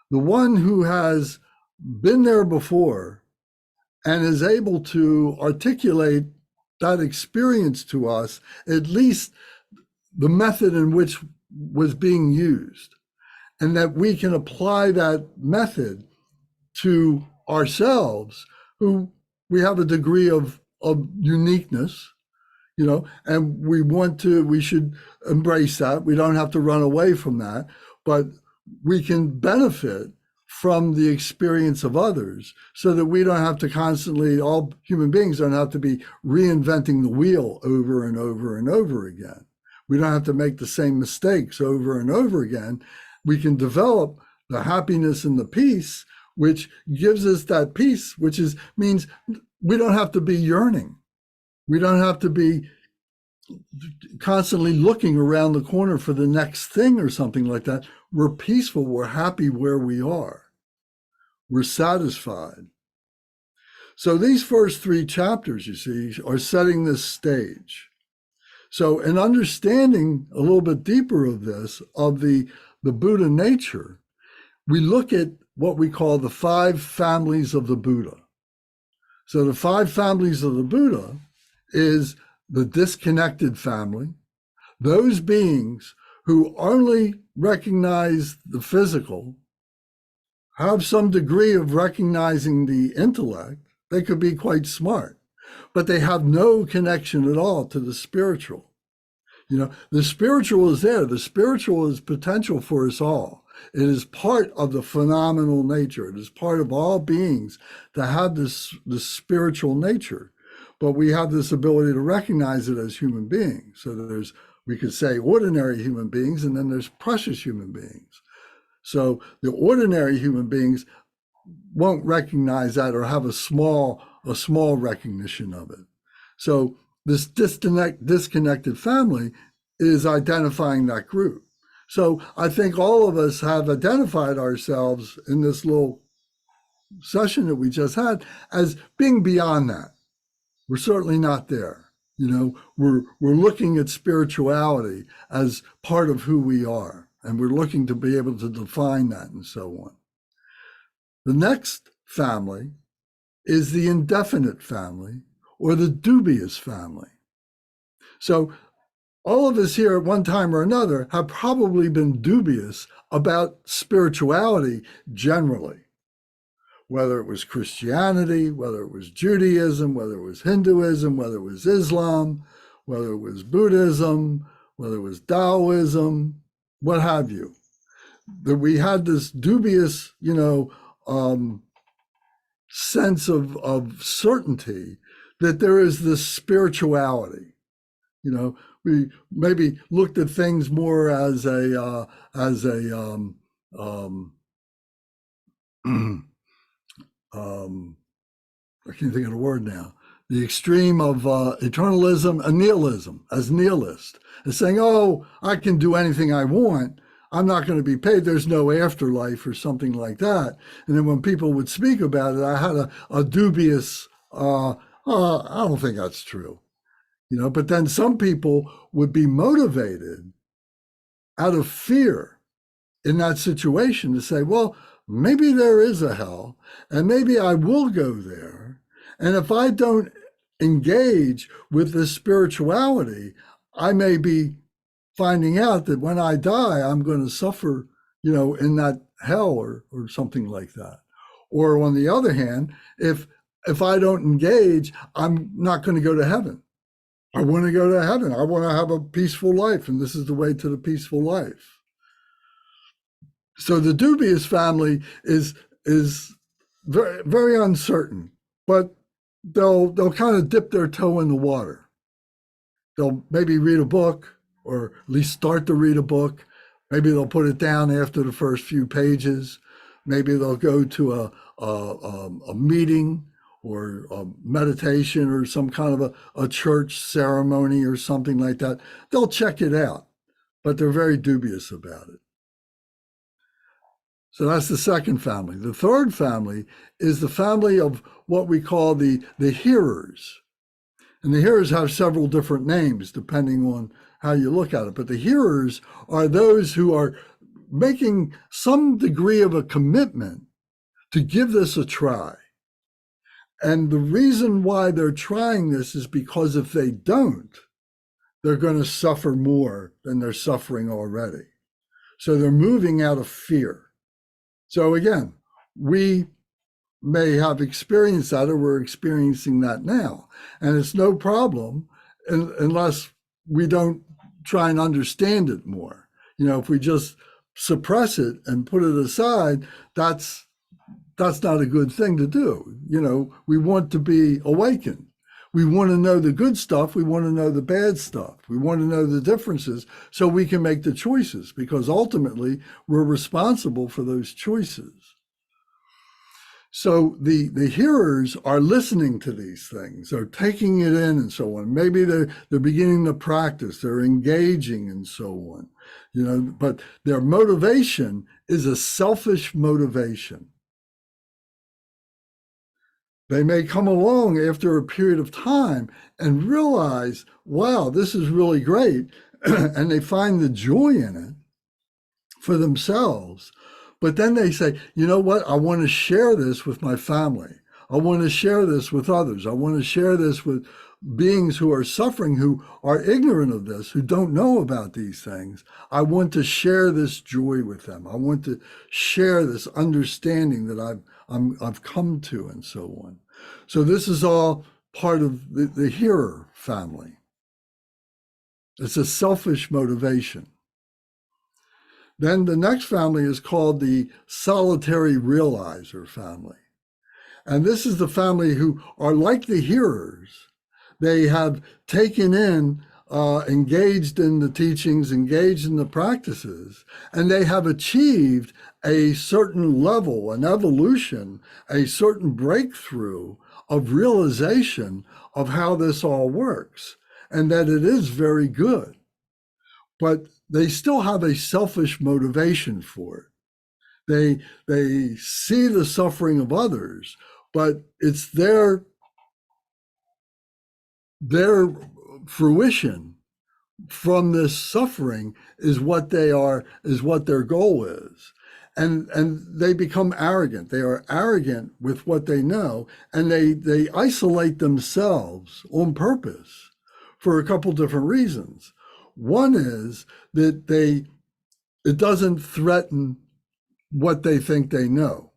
the one who has been there before and is able to articulate that experience to us, at least the method in which was being used, and that we can apply that method to ourselves, who we have a degree of uniqueness, and we should embrace that. We don't have to run away from that, but we can benefit from the experience of others so that we don't have to constantly, all human beings don't have to be reinventing the wheel over and over and over again. We don't have to make the same mistakes over and over again. We can develop the happiness and the peace, which gives us that peace, which means we don't have to be yearning. We don't have to be constantly looking around the corner for the next thing or something like that. We're peaceful. We're happy where we are. We're satisfied. So these first 3 chapters, you see, are setting this stage. So in understanding a little bit deeper of this, of the Buddha nature, we look at what we call the 5 families of the Buddha. So the 5 families of the Buddha is the disconnected family, those beings who only recognize the physical, have some degree of recognizing the intellect. They could be quite smart, but they have no connection at all to the spiritual. The spiritual is there. The spiritual is potential for us all. It is part of the phenomenal nature. It is part of all beings to have this spiritual nature. But we have this ability to recognize it as human beings. So we could say ordinary human beings, and then there's precious human beings. So the ordinary human beings won't recognize that or have a small recognition of it. So this disconnected family is identifying that group. So I think all of us have identified ourselves in this little session that we just had as being beyond that. We're certainly not there. We're looking at spirituality as part of who we are, and we're looking to be able to define that and so on. The next family is the indefinite family, or the dubious family. So all of us here at one time or another have probably been dubious about spirituality generally, whether it was Christianity, whether it was Judaism, whether it was Hinduism, whether it was Islam, whether it was Buddhism, whether it was Taoism, what have you. That we had this dubious, sense of certainty that there is this spirituality. We maybe looked at things more as I can't think of the word now, the extreme of eternalism and nihilism, as nihilist, as saying, oh, I can do anything I want. I'm not going to be paid. There's no afterlife or something like that. And then when people would speak about it, I had a dubious, I don't think that's true. But then some people would be motivated out of fear in that situation to say, well, maybe there is a hell, and maybe I will go there. And if I don't engage with this spirituality, I may be finding out that when I die, I'm going to suffer, in that hell or something like that. Or on the other hand, if I don't engage, I'm not going to go to heaven. I want to go to heaven. I want to have a peaceful life, and this is the way to the peaceful life. So the dubious family is very, very uncertain, but they'll kind of dip their toe in the water. They'll maybe read a book, or at least start to read a book. Maybe they'll put it down after the first few pages. Maybe they'll go to a meeting or a meditation or some kind of a church ceremony or something like that. They'll check it out, but they're very dubious about it. So that's the second family. The third family is the family of what we call the hearers. And the hearers have several different names depending on how you look at it. But the hearers are those who are making some degree of a commitment to give this a try. And the reason why they're trying this is because if they don't, they're going to suffer more than they're suffering already. So they're moving out of fear. So again, we may have experienced that, or we're experiencing that now. And it's no problem unless we don't try and understand it more. If we just suppress it and put it aside, that's not a good thing to do. We want to be awakened. We want to know the good stuff. We want to know the bad stuff. We want to know the differences so we can make the choices, because ultimately we're responsible for those choices. So the hearers are listening to these things, they're taking it in and so on. Maybe they're beginning to practice, they're engaging and so on, but their motivation is a selfish motivation. They may come along after a period of time and realize, wow, this is really great. And they find the joy in it for themselves. But then they say, you know what? I want to share this with my family. I want to share this with others. I want to share this with beings who are suffering, who are ignorant of this, who don't know about these things. I want to share this joy with them. I want to share this understanding that I've come to and so on. So this is all part of the hearer family. It's a selfish motivation. Then the next family is called the solitary realizer family. And this is the family who are like the hearers. They have taken in, engaged in the teachings, engaged in the practices, and they have achieved a certain level, an evolution, a certain breakthrough of realization of how this all works, and that it is very good. But they still have a selfish motivation for it. They see the suffering of others, but it's their fruition from this suffering is what their goal is. And they become arrogant. They are arrogant with what they know, and they isolate themselves on purpose for a couple different reasons. One is that it doesn't threaten what they think they know,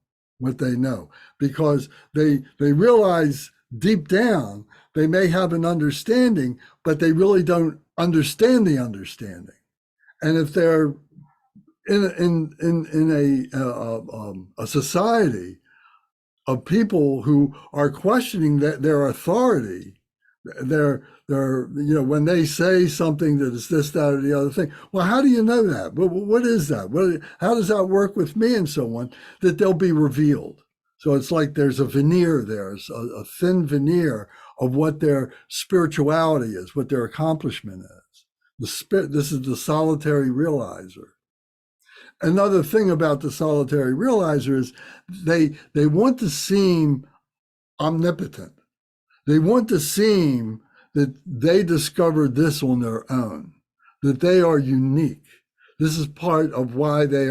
because they realize deep down they may have an understanding, but they really don't understand the understanding. And if they're in a society of people who are questioning their authority, when they say something that is this, that, or the other thing, well, how do you know that? What is that? How does that work with me and so on? That they'll be revealed. So it's like there's a veneer there, a thin veneer of what their spirituality is, what their accomplishment is. This is the solitary realizer. Another thing about the solitary realizer is they want to seem omnipotent. They want to seem that they discovered this on their own, that they are unique. This is part of why they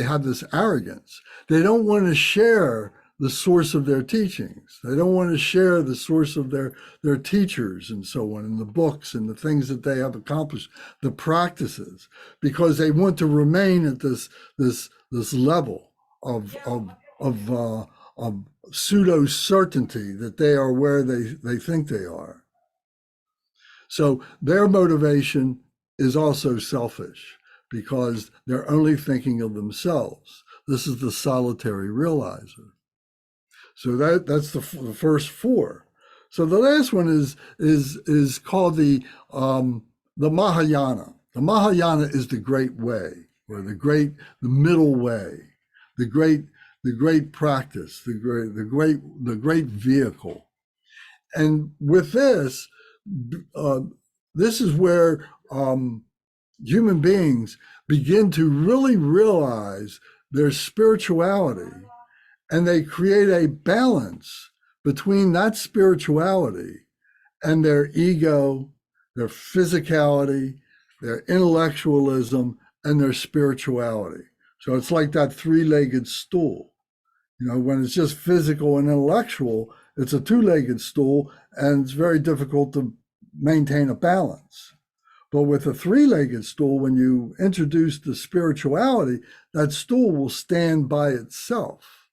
have this arrogance. They don't want to share the source of their teachings. They don't want to share the source of their teachers and so on, and the books and the things that they have accomplished, the practices, because they want to remain at this level of pseudo certainty that they are where they think they are. So their motivation is also selfish because they're only thinking of themselves. This is the solitary realizer. So that's the first four. So the last one is called the Mahayana. The Mahayana is the great way, or the middle way, the great practice, the great vehicle. And with this is where human beings begin to really realize their spirituality, and they create a balance between that spirituality and their ego, their physicality, their intellectualism, and their spirituality. So it's like that three-legged stool. You know, when it's just physical and intellectual, it's a two-legged stool, and it's very difficult to maintain a balance. But with a three-legged stool, when you introduce the spirituality, that stool will stand by itself.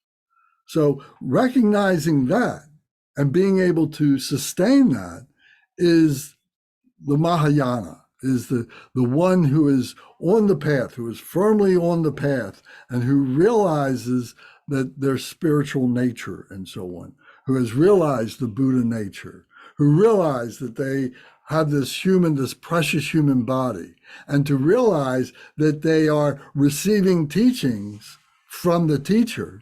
So recognizing that and being able to sustain that is the Mahayana, is the one who is on the path, who is firmly on the path, and who realizes that their spiritual nature and so on, who has realized the Buddha nature, who realize that they have this precious human body, and to realize that they are receiving teachings from the teacher.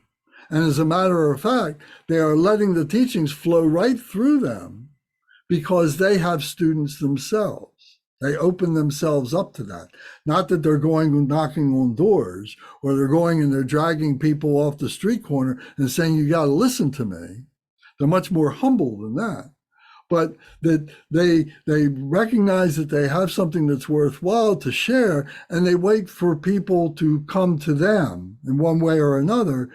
And as a matter of fact, they are letting the teachings flow right through them because they have students themselves. They open themselves up to that. Not that they're going and knocking on doors, or they're going and they're dragging people off the street corner and saying, you got to listen to me. They're much more humble than that. But that they recognize that they have something that's worthwhile to share, and they wait for people to come to them in one way or another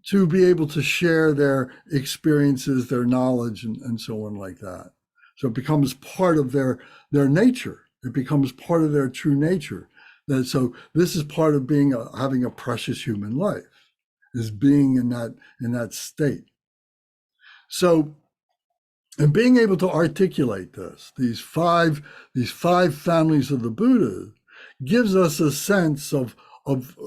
to be able to share their experiences, their knowledge, and so on like that. So it becomes part of their nature. It becomes part of their true nature. So this is part of having a precious human life, is being in that state. So, and being able to articulate these five families of the Buddha, gives us a sense of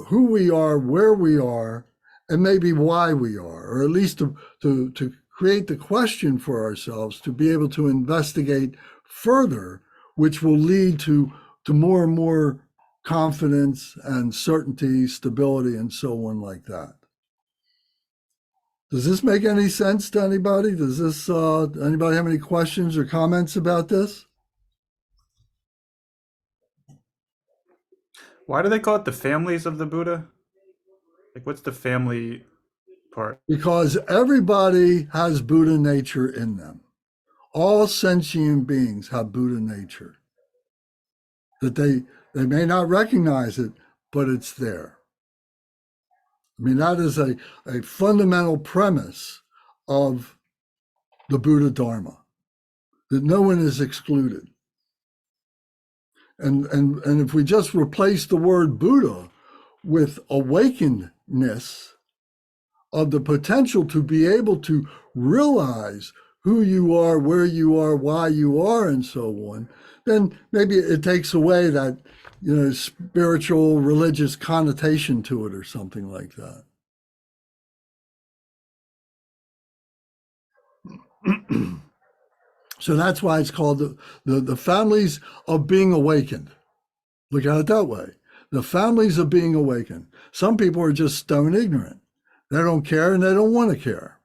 who we are, where we are, and maybe why we are, or at least to create the question for ourselves, to be able to investigate further, which will lead to more and more confidence and certainty, stability, and so on like that. Does this make any sense to anybody? Does this anybody have any questions or comments about this? Why do they call it the families of the Buddha? Like, what's the family part? Because everybody has Buddha nature in them. All sentient beings have Buddha nature. That they may not recognize it, but it's there. I mean, that is a fundamental premise of the Buddha Dharma, that no one is excluded. And if we just replace the word Buddha with awakenedness, of the potential to be able to realize who you are, where you are, why you are, and so on, then maybe it takes away that, spiritual, religious connotation to it or something like that. So that's why it's called the families of being awakened. Look at it that way. The families of being awakened. Some people are just stone ignorant. They don't care and they don't want to care.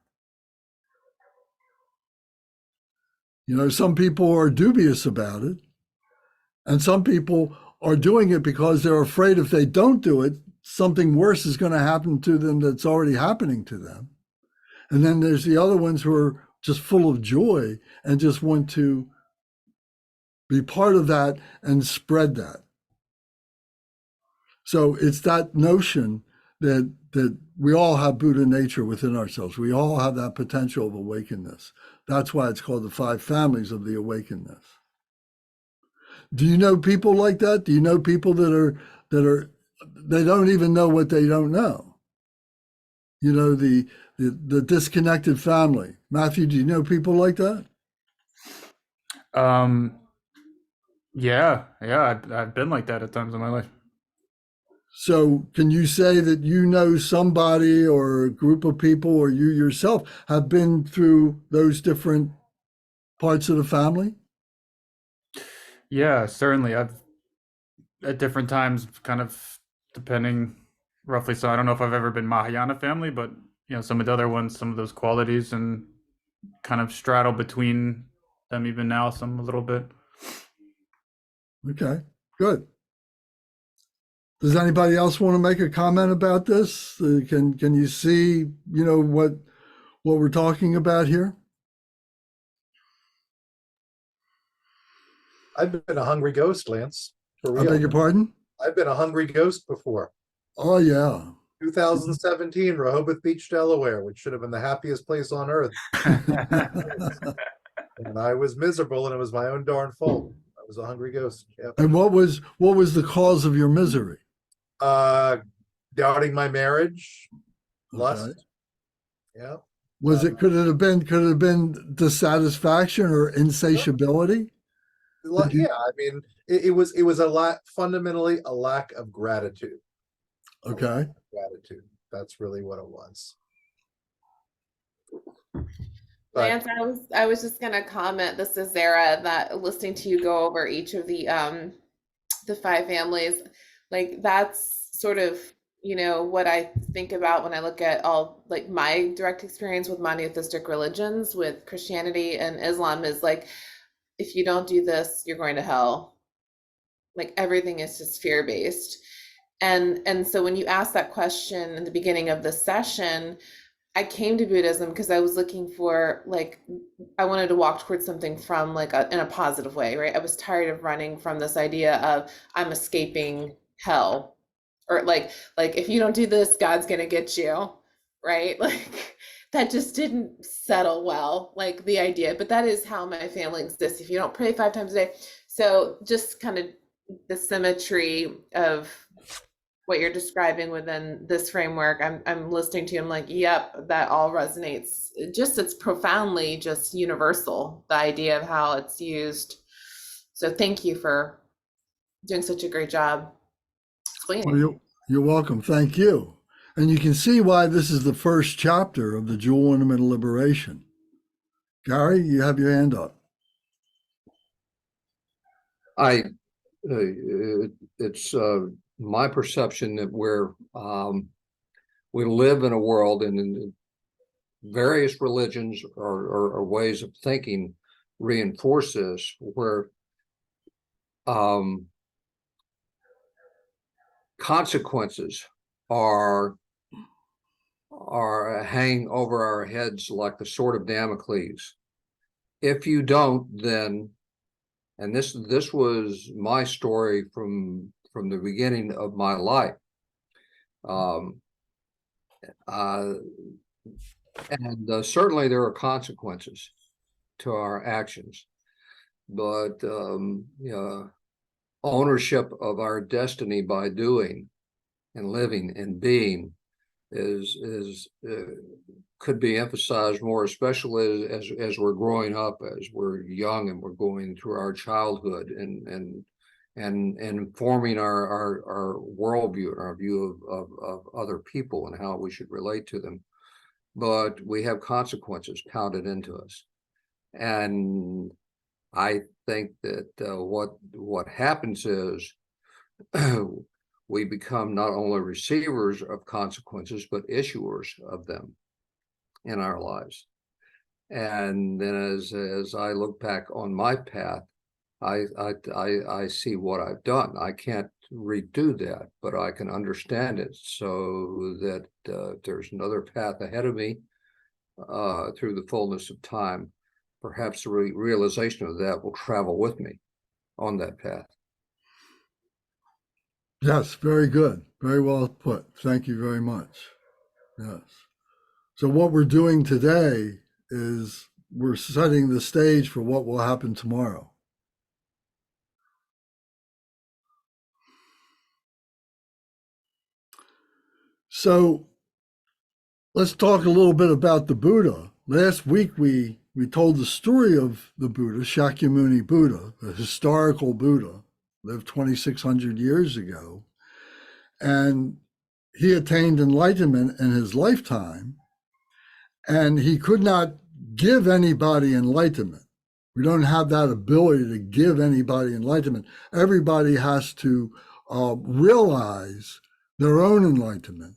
Some people are dubious about it. And some people are doing it because they're afraid if they don't do it, something worse is going to happen to them that's already happening to them. And then there's the other ones who are just full of joy and just want to be part of that and spread that. So it's that notion that we all have Buddha nature within ourselves. We all have that potential of awakenedness. That's why it's called the 5 families of the awakenedness. Do you know people like that? Do you know people that they don't even know what they don't know? The disconnected family. Matthew, do you know people like that? Yeah, I've been like that at times in my life. So can you say that somebody or a group of people or you yourself have been through those different parts of the family? Yeah, certainly. I've at different times, kind of depending roughly. So I don't know if I've ever been Mahayana family, but some of the other ones, some of those qualities, and kind of straddle between them even now, some a little bit. Okay, good. Does anybody else want to make a comment about this? Can you see, what we're talking about here? I've been a hungry ghost, Lance. For real. I beg your pardon? I've been a hungry ghost before. Oh yeah. 2017, Rehoboth Beach, Delaware, which should have been the happiest place on earth. And I was miserable, and it was my own darn fault. I was a hungry ghost. Yep. And what was the cause of your misery? Doubting my marriage, lust. Okay. Yeah. Could it have been dissatisfaction or insatiability? Yeah, I mean, it was fundamentally a lack of gratitude. Okay. Gratitude. That's really what it was. Lance, I was just gonna comment, this is Zara, that listening to you go over each of the 5 families, like that's sort of, you know, what I think about when I look at all like my direct experience with monotheistic religions, with Christianity and Islam, is like, if you don't do this, you're going to hell. Like everything is just fear-based. And so when you asked that question in the beginning of the session, I came to Buddhism because I was looking for, like, I wanted to walk towards something from like in a positive way, right? I was tired of running from this idea of I'm escaping hell, or like if you don't do this, God's gonna get you, right? Like that just didn't settle well, like the idea. But that is how my family exists. If you don't pray 5 times a day, so just kind of the symmetry of what you're describing within this framework, I'm listening to you, I'm like, yep, that all resonates. It's profoundly just universal, the idea of how it's used. So thank you for doing such a great job explaining. Well, you're welcome. Thank you. And you can see why this is the first chapter of the Jewel Ornament of Liberation. Gary, you have your hand up. It's my perception that we live in a world, and in various religions or ways of thinking reinforce this, where consequences are hanging over our heads like the sword of Damocles. If you don't, then, and this was my story from the beginning of my life. Certainly there are consequences to our actions, but ownership of our destiny by doing and living and being could be emphasized more, especially as we're growing up, as we're young and we're going through our childhood and forming our worldview and our view of other people and how we should relate to them. But we have consequences counted into us. And I think that what happens is we become not only receivers of consequences, but issuers of them in our lives. And then as I look back on my path, I see what I've done. I can't redo that, but I can understand it so that there's another path ahead of me through the fullness of time. Perhaps the realization of that will travel with me on that path. Yes, very good. Very well put. Thank you very much. Yes. So what we're doing today is we're setting the stage for what will happen tomorrow. So let's talk a little bit about the Buddha. Last week we told the story of the Buddha, Shakyamuni Buddha, the historical Buddha, lived 2,600 years ago. And he attained enlightenment in his lifetime, and he could not give anybody enlightenment. We don't have that ability to give anybody enlightenment. Everybody has to realize their own enlightenment.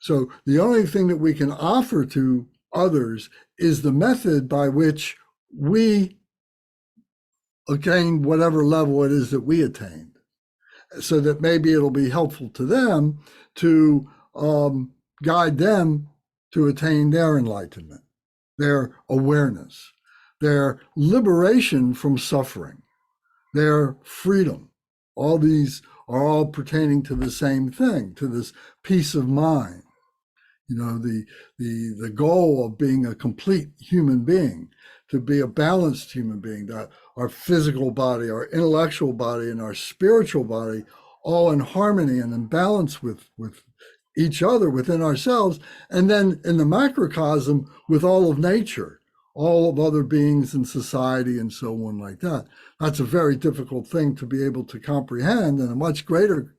So the only thing that we can offer to others is the method by which we attain whatever level it is that we attained, so that maybe it'll be helpful to them to guide them to attain their enlightenment, their awareness, their liberation from suffering, their freedom. All these are all pertaining to the same thing, to this peace of mind. You know, the goal of being a complete human being, to be a balanced human being, that our physical body, our intellectual body, and our spiritual body all in harmony and in balance with each other within ourselves, and then in the macrocosm with all of nature, all of other beings in society and so on like that. That's a very difficult thing to be able to comprehend, and a much greater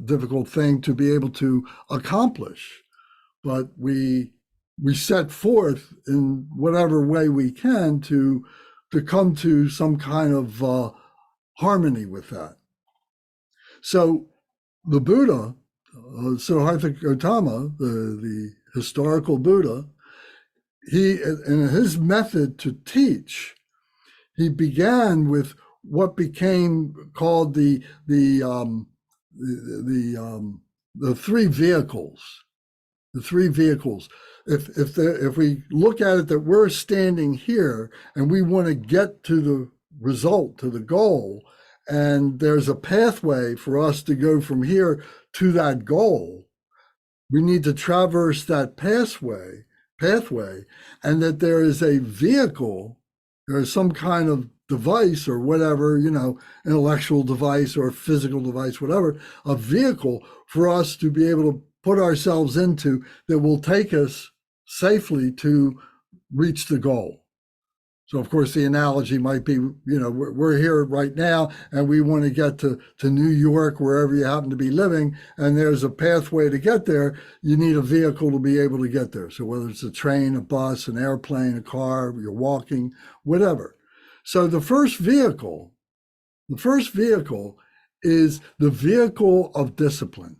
difficult thing to be able to accomplish. But we set forth in whatever way we can to come to some kind of harmony with that. So the Buddha, Siddhartha Gautama, the historical Buddha, he, in his method to teach, he began with what became called the three vehicles. The three vehicles. If we look at it that we're standing here and we want to get to the result, to the goal, and there's a pathway for us to go from here to that goal, we need to traverse that pathway, and that there is a vehicle, there is some kind of device or whatever, you know, intellectual device or physical device, whatever, a vehicle for us to be able to put ourselves into that will take us safely to reach the goal. So, of course, the analogy might be, you know, we're here right now and we want to get to New York, wherever you happen to be living, and there's a pathway to get there. You need a vehicle to be able to get there. So whether it's a train, a bus, an airplane, a car, you're walking, whatever. So the first vehicle is the vehicle of discipline.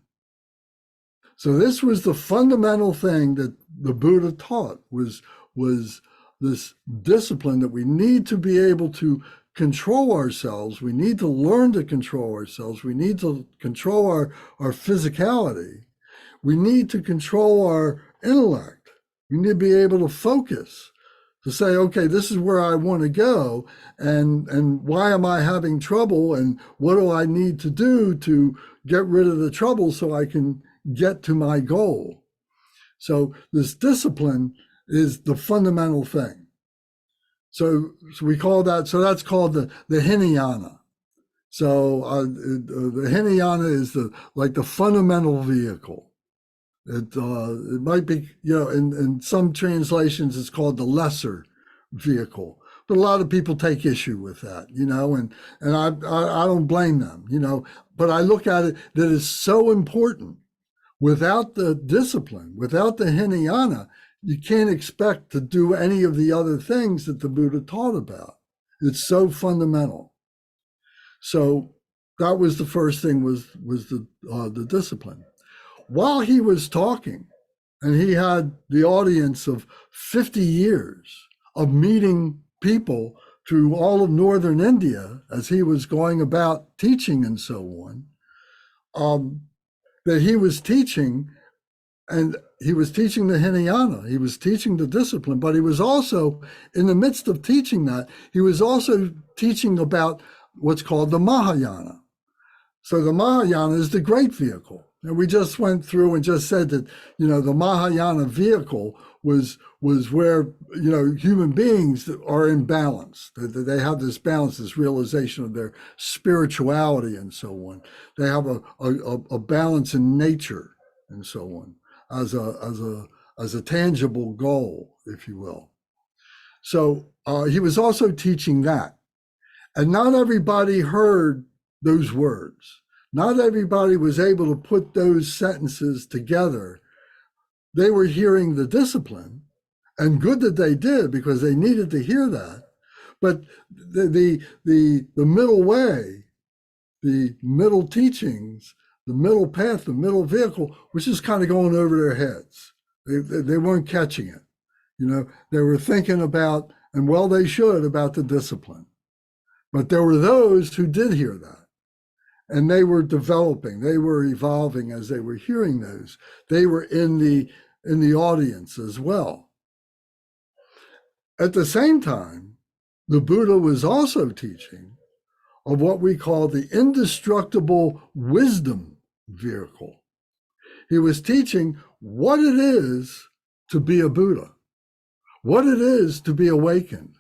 So this was the fundamental thing that the Buddha taught, was this discipline that we need to be able to control ourselves. We need to learn to control ourselves. We need to control our physicality. We need to control our intellect. We need to be able to focus, to say, okay, this is where I want to go, and why am I having trouble, and what do I need to do to get rid of the trouble so I can get to my goal. So this discipline is the fundamental thing. So we call that, so that's called the Hinayana. So the Hinayana is like the fundamental vehicle. It might be, you know, in some translations it's called the lesser vehicle. But a lot of people take issue with that, you know, and I don't blame them, you know, but I look at it that it's so important. Without the discipline, without the Hinayana, you can't expect to do any of the other things that the Buddha taught about. It's so fundamental. So that was the first thing, was the discipline. While he was talking, and he had the audience of 50 years of meeting people through all of northern India as he was going about teaching and so on, that he was teaching, and he was teaching the Hinayana, he was teaching the discipline, but he was also, in the midst of teaching that, he was also teaching about what's called the Mahayana. So the Mahayana is the great vehicle. And we just went through and just said that, you know, the Mahayana vehicle was where, you know, human beings are in balance. They have this balance, this realization of their spirituality and so on. They have a balance in nature and so on as a tangible goal, if you will. So he was also teaching that. And not everybody heard those words. Not everybody was able to put those sentences together. They were hearing the discipline, and good that they did, because they needed to hear that. But the middle way, the middle teachings, the middle path, the middle vehicle was just kind of going over their heads. They weren't catching it. You know, they were thinking about, and well, they should, about the discipline. But there were those who did hear that. And they were developing, they were evolving as they were hearing those. They were in the audience as well. At the same time, the Buddha was also teaching of what we call the indestructible wisdom vehicle. He was teaching what it is to be a Buddha, what it is to be awakened,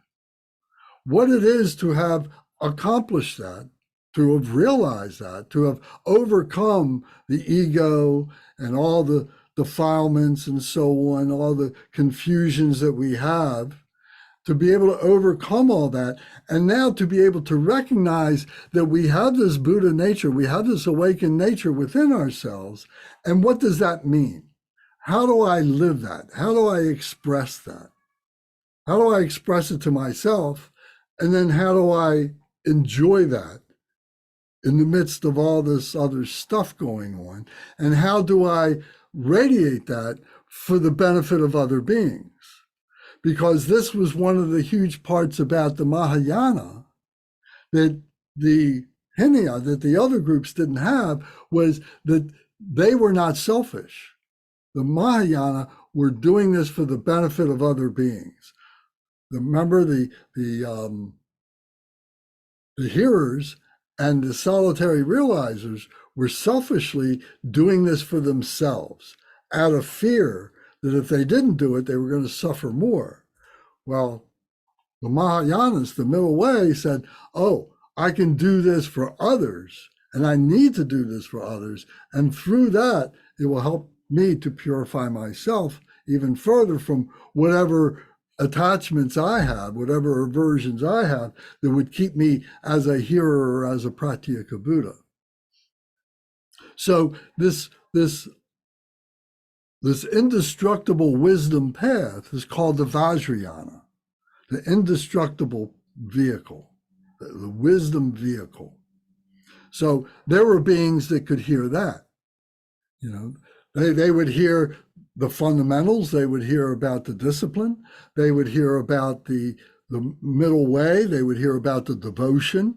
what it is to have accomplished that, to have realized that, to have overcome the ego and all the defilements and so on, all the confusions that we have, to be able to overcome all that, and now to be able to recognize that we have this Buddha nature, we have this awakened nature within ourselves. And what does that mean? How do I live that? How do I express that? How do I express it to myself? And then how do I enjoy that in the midst of all this other stuff going on? And how do I radiate that for the benefit of other beings? Because this was one of the huge parts about the Mahayana that the Hinaya, that the other groups didn't have, was that they were not selfish. The Mahayana were doing this for the benefit of other beings. Remember, the hearers and the solitary realizers were selfishly doing this for themselves out of fear that if they didn't do it, they were going to suffer more. Well, the Mahayanas, the middle way, said, oh, I can do this for others, and I need to do this for others. And through that, it will help me to purify myself even further from whatever attachments I have, whatever aversions I have that would keep me as a hearer or as a Pratyeka Buddha. So this indestructible wisdom path is called the Vajrayana, the indestructible vehicle, the wisdom vehicle. So there were beings that could hear that. You know, they would hear the fundamentals, they would hear about the discipline, they would hear about the middle way, they would hear about the devotion,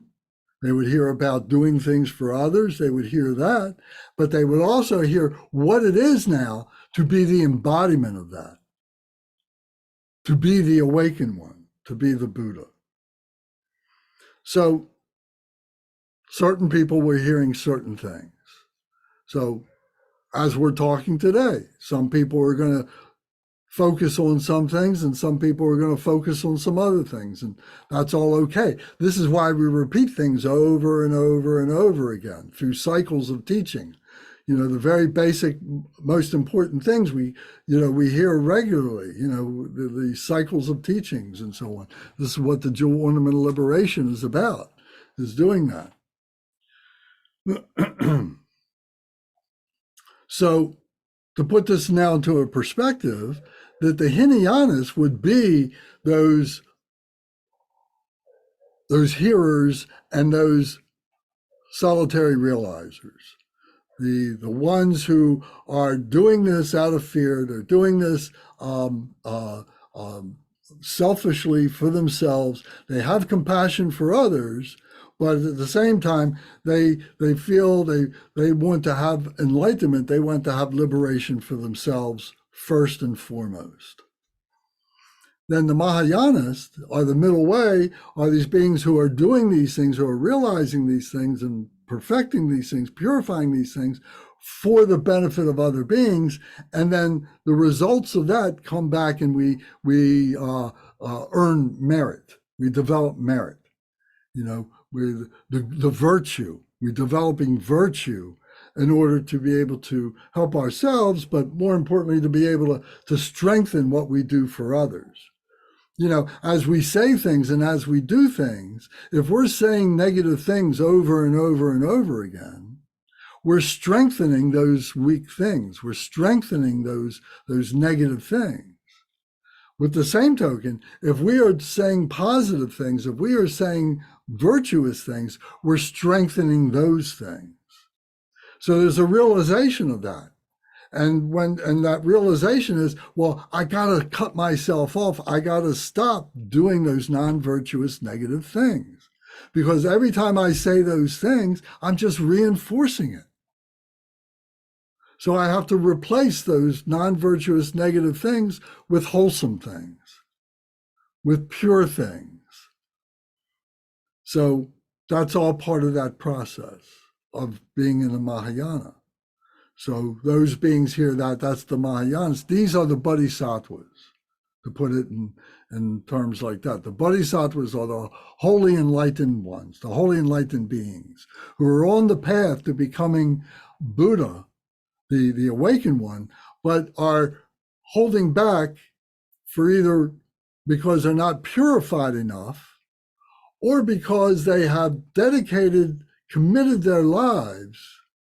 they would hear about doing things for others, they would hear that, but they would also hear what it is now to be the embodiment of that, to be the awakened one, to be the Buddha. So certain people were hearing certain things. So as we're talking today, some people are going to focus on some things and some people are going to focus on some other things, and that's all okay. This is why we repeat things over and over and over again through cycles of teaching. You know, the very basic, most important things we hear regularly, the cycles of teachings and so on. This is what the Jewel Ornament of Liberation is about, is doing that. So to put this now into a perspective, that the Hinayanas would be those hearers and those solitary realizers. The ones who are doing this out of fear, they're doing this selfishly for themselves. They have compassion for others, but at the same time, they feel they want to have enlightenment. They want to have liberation for themselves first and foremost. Then the Mahayanas, or the middle way, are these beings who are doing these things, who are realizing these things and perfecting these things, purifying these things for the benefit of other beings. And then the results of that come back and we earn merit. We develop merit. With the virtue, we're developing virtue in order to be able to help ourselves, but more importantly, to be able to strengthen what we do for others. As we say things and as we do things, if we're saying negative things over and over and over again, we're strengthening those weak things. We're strengthening those negative things. With the same token, if we are saying positive things, if we are saying virtuous things, we're strengthening those things. So there's a realization of that. And that realization is, well, I got to cut myself off. I got to stop doing those non-virtuous negative things. Because every time I say those things, I'm just reinforcing it. So I have to replace those non-virtuous negative things with wholesome things, with pure things. So That's all part of that process of being in the Mahayana. So those beings here, that's the Mahayanas. These are the Bodhisattvas, to put it in terms like that. The Bodhisattvas are the holy enlightened ones, the holy enlightened beings who are on the path to becoming Buddha, the awakened one, but are holding back for either because they're not purified enough or because they have committed their lives,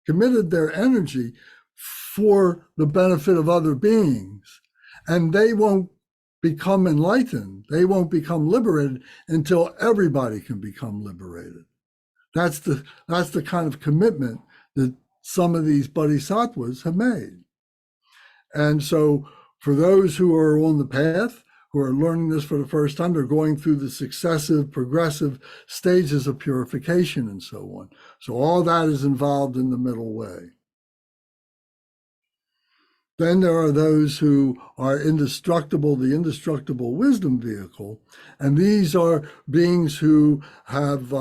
committed their energy for the benefit of other beings. And they won't become enlightened. They won't become liberated until everybody can become liberated. That's the kind of commitment that some of these bodhisattvas have made. And so for those who are on the path, who are learning this for the first time, they're going through the successive, progressive stages of purification and so on. So all that is involved in the middle way. Then there are those who are indestructible, the indestructible wisdom vehicle. And these are beings who have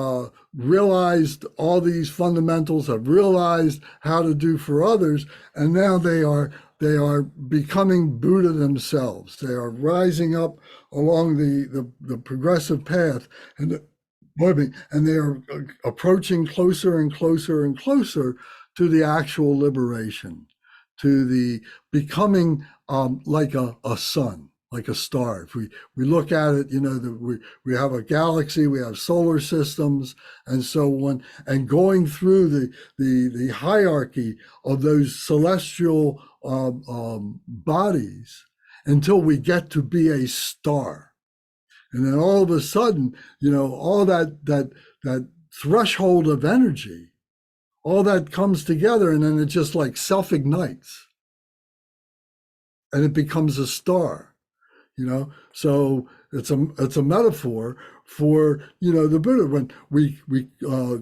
realized all these fundamentals, have realized how to do for others, and now they are becoming Buddha themselves. They are rising up along the progressive path, and they are approaching closer and closer and closer to the actual liberation, to the becoming like a sun, like a star. If we look at it, we have a galaxy, we have solar systems, and so on, and going through the hierarchy of those celestial bodies until we get to be a star. And then all of a sudden, all that threshold of energy, all that comes together, and then it just like self-ignites and it becomes a star, so it's a metaphor for the Buddha. When we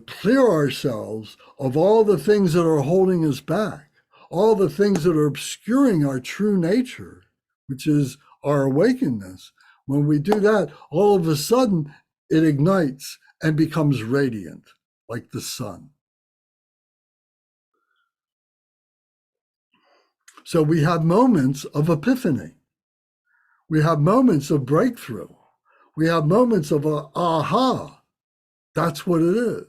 clear ourselves of all the things that are holding us back, all the things that are obscuring our true nature, which is our awakenedness, when we do that, all of a sudden it ignites and becomes radiant like the sun. So we have moments of epiphany. We have moments of breakthrough. We have moments of aha. That's what it is.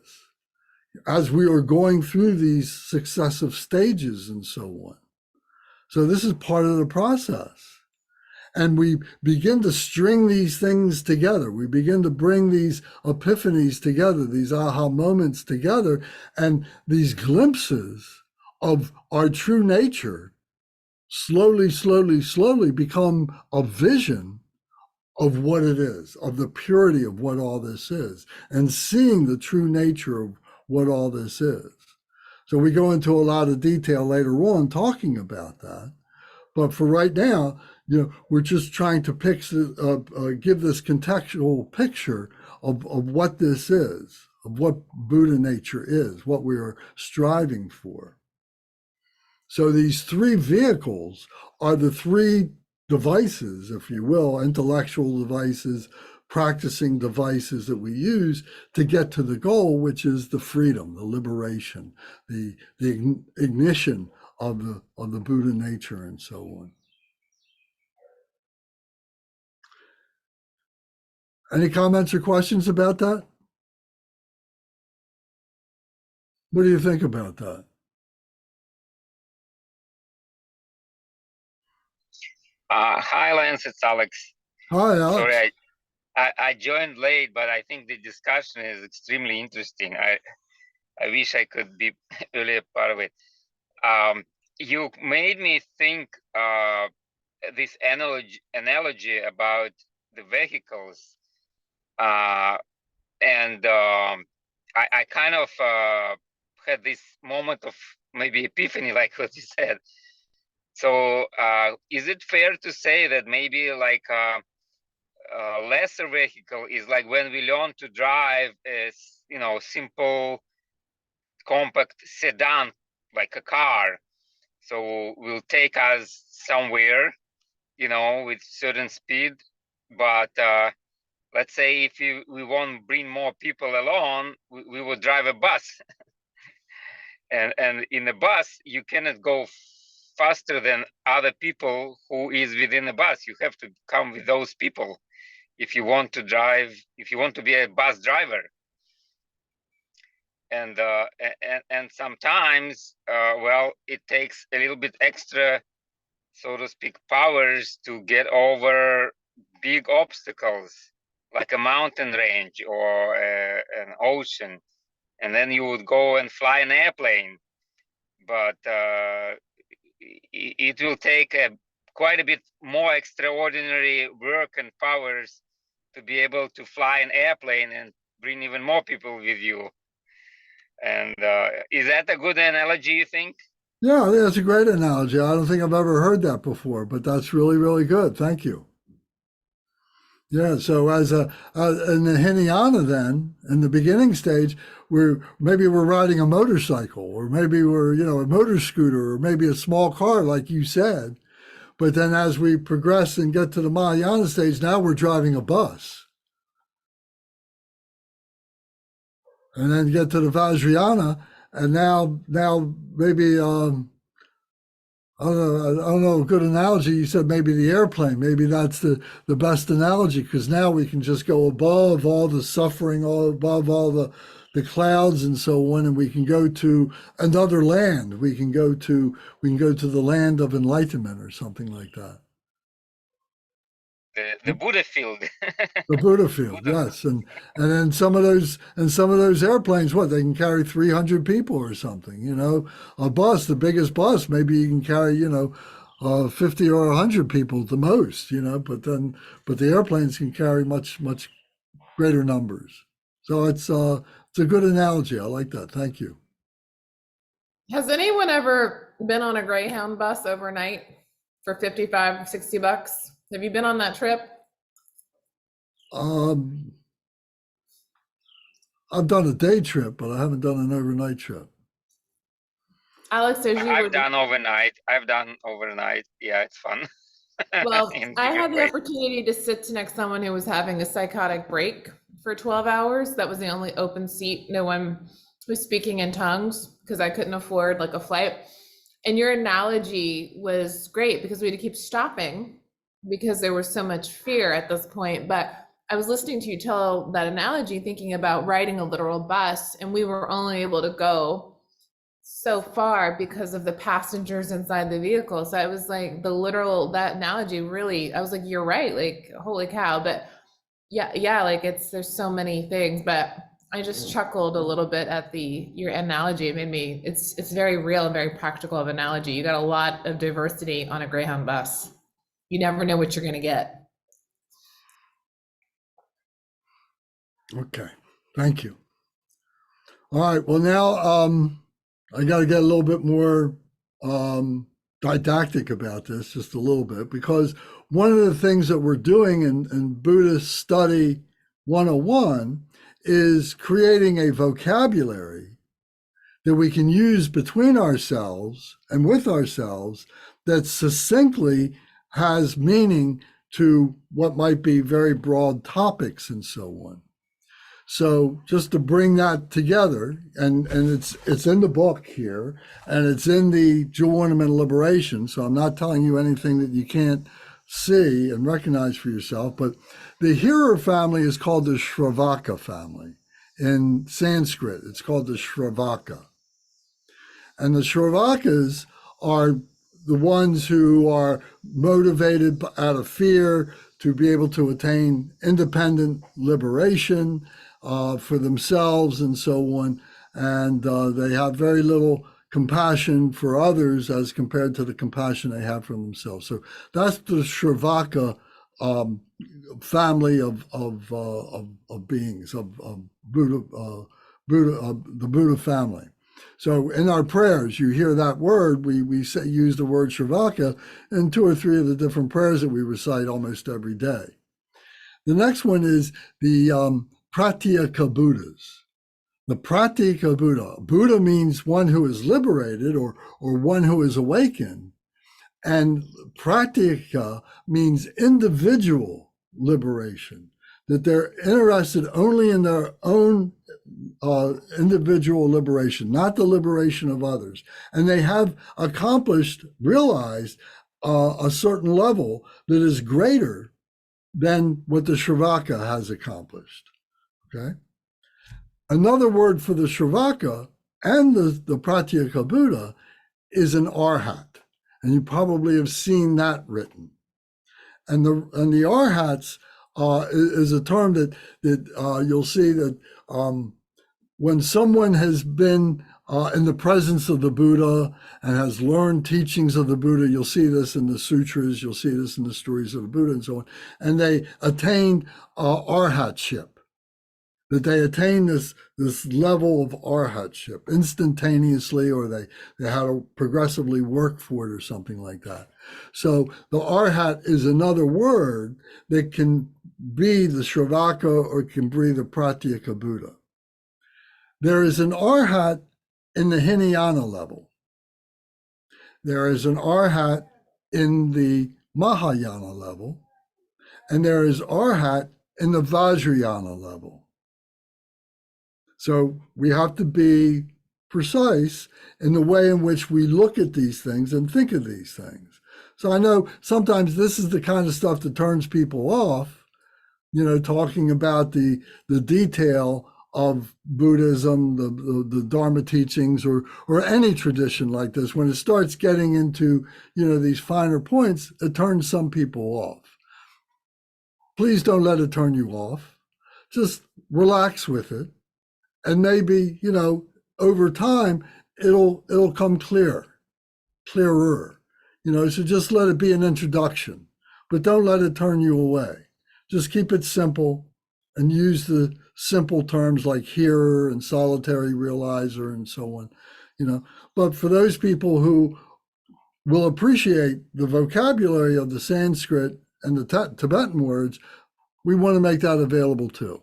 As we are going through these successive stages and so on. So this is part of the process. And we begin to string these things together. We begin to bring these epiphanies together, these aha moments together, and these glimpses of our true nature slowly, slowly, slowly become a vision of what it is, of the purity of what all this is, and seeing the true nature of what all this is. So we go into a lot of detail later on talking about that. But for right now, we're just trying to give this contextual picture of what this is, of what Buddha nature is, what we are striving for. So these three vehicles are the three devices, if you will, intellectual devices, practicing devices that we use to get to the goal, which is the freedom, the liberation, the ignition of the Buddha nature and so on. Any comments or questions about that? What do you think about that? Hi, Lance. It's Alex. Hi, Alex. Sorry, I joined late, but I think the discussion is extremely interesting. I wish I could be earlier part of it. You made me think this analogy about the vehicles, and I kind of had this moment of maybe epiphany, like what you said. So is it fair to say that maybe like a lesser vehicle is like when we learn to drive a simple compact sedan like a car, so will take us somewhere with certain speed, but let's say if we want to bring more people along, we would drive a bus. And in the bus, you cannot go faster than other people who is within the bus. You have to come with those people if you want to drive, if you want to be a bus driver. And sometimes, well, it takes a little bit extra, so to speak, powers to get over big obstacles, like a mountain range or an ocean. And then you would go and fly an airplane. But it will take quite a bit more extraordinary work and powers to be able to fly an airplane and bring even more people with you. And is that a good analogy, you think? Yeah, I think that's a great analogy. I don't think I've ever heard that before, but that's really, really good. Thank you. Yeah, so as in the Hinayana, then in the beginning stage, we're riding a motorcycle, or maybe we're a motor scooter, or maybe a small car, like you said. But then as we progress and get to the Mahayana stage, now we're driving a bus, and then get to the Vajrayana, and now maybe I don't know, a good analogy. You said maybe the airplane. Maybe that's the best analogy, because now we can just go above all the suffering, above all the clouds and so on, and we can go to another land. We can go to the land of enlightenment or something like that. The Buddha field. The Buddha field, yes, and then some of those airplanes, what, they can carry 300 people or something. A bus, the biggest bus, maybe you can carry 50 or 100 people at the most. But the airplanes can carry much greater numbers. So it's a good analogy. I like that. Thank you. Has anyone ever been on a Greyhound bus overnight for $55, $60? Have you been on that trip? I've done a day trip, but I haven't done an overnight trip. Alex, I've done overnight. Yeah, it's fun. Well, I had the opportunity to sit next to someone who was having a psychotic break for 12 hours. That was the only open seat. No one was speaking in tongues because I couldn't afford like a flight. And your analogy was great because we had to keep stopping because there was so much fear at this point. But I was listening to you tell that analogy, thinking about riding a literal bus, and we were only able to go so far because of the passengers inside the vehicle. So I was like, that analogy really, I was like, you're right, like, holy cow. But yeah, like there's so many things, but I just chuckled a little bit at your analogy. It made me, it's very real and very practical of analogy. You got a lot of diversity on a Greyhound bus. You never know what you're going to get. Okay, thank you. All right, well now I got to get a little bit more didactic about this, just a little bit, because one of the things that we're doing in Buddhist Study 101 is creating a vocabulary that we can use between ourselves and with ourselves that succinctly has meaning to what might be very broad topics and so on. So just to bring that together, and it's in the book here, and it's in the Jewel Ornament of Liberation, so I'm not telling you anything that you can't see and recognize for yourself, but the hearer family is called the Shravaka family. In Sanskrit, it's called the Shravaka. And the Shravakas are the ones who are motivated out of fear to be able to attain independent liberation for themselves and so on. And they have very little compassion for others as compared to the compassion they have for themselves. So that's the Shravaka family of beings, of Buddha, the Buddha family. So in our prayers, you hear that word, we use the word Shravaka in 2 or 3 of the different prayers that we recite almost every day. The next one is the Pratyeka Buddhas. The Pratyeka Buddha. Buddha means one who is liberated or one who is awakened. And Pratyeka means individual liberation. that they're interested only in their own individual liberation, not the liberation of others. And they have realized a certain level that is greater than what the Shravaka has accomplished. Okay. Another word for the Shravaka and the Pratyeka Buddha is an Arhat. And you probably have seen that written. And the Arhats is a term that you'll see that when someone has been in the presence of the Buddha and has learned teachings of the Buddha, you'll see this in the sutras, you'll see this in the stories of the Buddha and so on, and they attained arhatship, that they attained this level of arhatship instantaneously, or they had to progressively work for it or something like that. So the arhat is another word that can be the Shravaka or can be the Pratyeka Buddha. There is an arhat in the Hinayana level. There is an arhat in the Mahayana level, and there is arhat in the Vajrayana level. So we have to be precise in the way in which we look at these things and think of these things. So I know sometimes this is the kind of stuff that turns people off, talking about the detail of Buddhism, the Dharma teachings, or any tradition like this. When it starts getting into, these finer points, it turns some people off. Please don't let it turn you off. Just relax with it. And maybe, over time, it'll come clearer. So just let it be an introduction, but don't let it turn you away. Just keep it simple and use the simple terms like hearer and solitary realizer and so on, But for those people who will appreciate the vocabulary of the Sanskrit and the Tibetan words, we want to make that available too.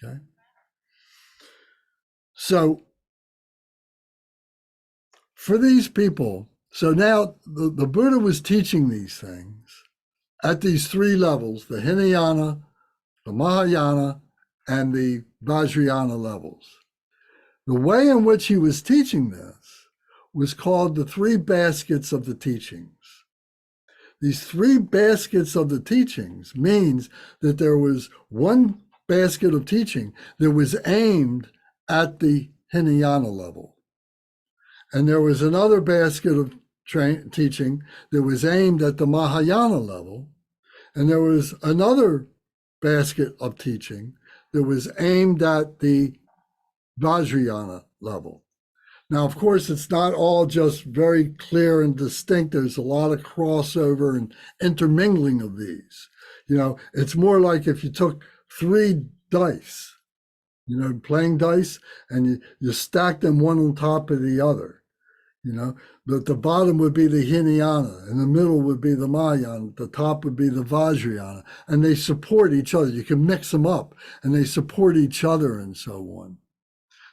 Okay. So for these people, so now the Buddha was teaching these things at these three levels, the Hinayana, the Mahayana, and the Vajrayana levels. The way in which he was teaching this was called the three baskets of the teachings. These three baskets of the teachings means that there was one basket of teaching that was aimed at the Hinayana level. And there was another basket of teaching that was aimed at the Mahayana level. And there was another basket of teaching that was aimed at the Vajrayana level. Now, of course, it's not all just very clear and distinct. There's a lot of crossover and intermingling of these. It's more like if you took three dice, playing dice, and you stack them one on top of the other. But the bottom would be the Hinayana, and the middle would be the Mahayana, the top would be the Vajrayana, and they support each other. You can mix them up, and they support each other and so on.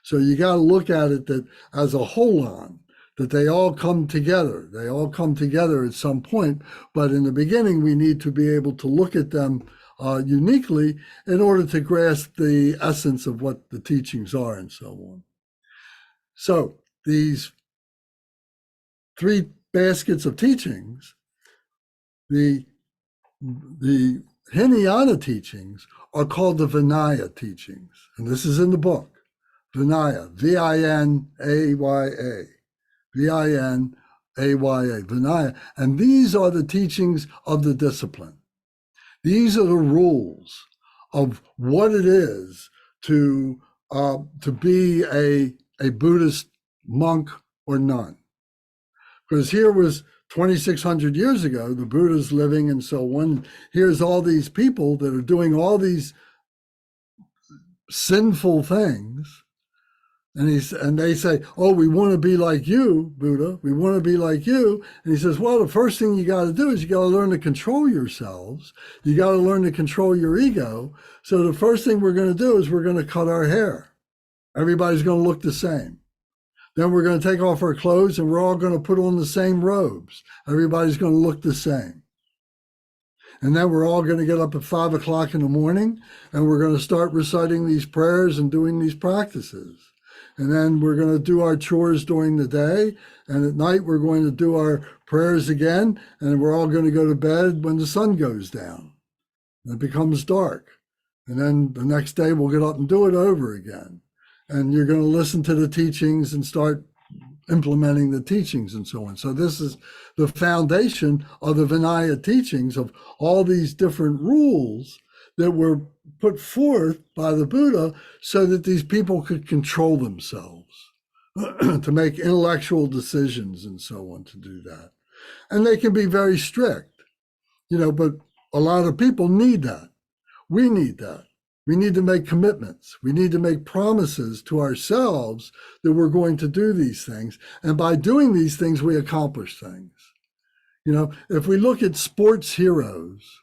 So you got to look at it that as a whole that they all come together. They all come together at some point, but in the beginning, we need to be able to look at them uniquely in order to grasp the essence of what the teachings are and so on. So these three baskets of teachings, the Hinayana teachings are called the Vinaya teachings. And this is in the book, Vinaya, Vinaya, Vinaya, Vinaya. And these are the teachings of the discipline. These are the rules of what it is to be a Buddhist monk or nun. Because here was 2,600 years ago, the Buddha's living and so on. Here's all these people that are doing all these sinful things. And they say, oh, we want to be like you, Buddha. We want to be like you. And he says, well, the first thing you got to do is you got to learn to control yourselves. You got to learn to control your ego. So the first thing we're going to do is we're going to cut our hair. Everybody's going to look the same. Then we're going to take off our clothes and we're all going to put on the same robes. Everybody's going to look the same. And then we're all going to get up at 5 o'clock in the morning and we're going to start reciting these prayers and doing these practices. And then we're going to do our chores during the day. And at night, we're going to do our prayers again. And we're all going to go to bed when the sun goes down. It becomes dark. And then the next day, we'll get up and do it over again. And you're going to listen to the teachings and start implementing the teachings and so on. So this is the foundation of the Vinaya teachings of all these different rules that were put forth by the Buddha so that these people could control themselves, to make intellectual decisions and so on, to do that. And they can be very strict, but a lot of people need that. We need that. We need to make commitments. We need to make promises to ourselves that we're going to do these things. And by doing these things, we accomplish things. If we look at sports heroes,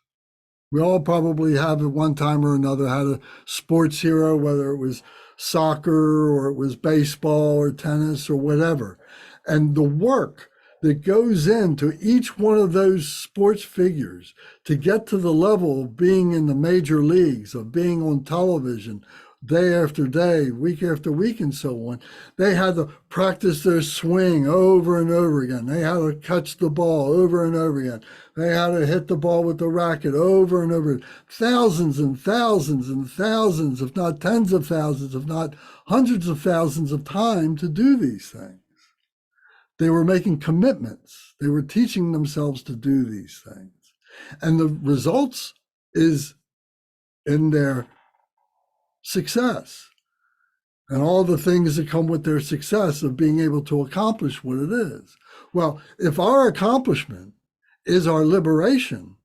we all probably have at one time or another had a sports hero, whether it was soccer or it was baseball or tennis or whatever. And the work that goes into each one of those sports figures to get to the level of being in the major leagues, of being on television day after day, week after week, and so on, they had to practice their swing over and over again. They had to catch the ball over and over again. They had to hit the ball with the racket over and over. Thousands and thousands and thousands, if not tens of thousands, if not hundreds of thousands of time to do these things. They were making commitments. They were teaching themselves to do these things. And the results is in their success and all the things that come with their success of being able to accomplish what it is. Well, if our accomplishment is our liberation,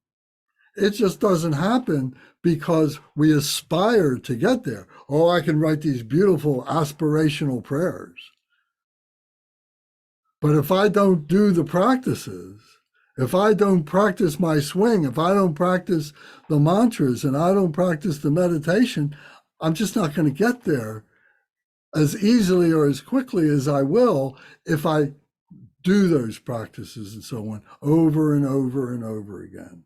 it just doesn't happen because we aspire to get there. Oh, I can write these beautiful aspirational prayers. But if I don't do the practices, if I don't practice my swing, if I don't practice the mantras and I don't practice the meditation, I'm just not going to get there as easily or as quickly as I will if I do those practices and so on over and over and over again.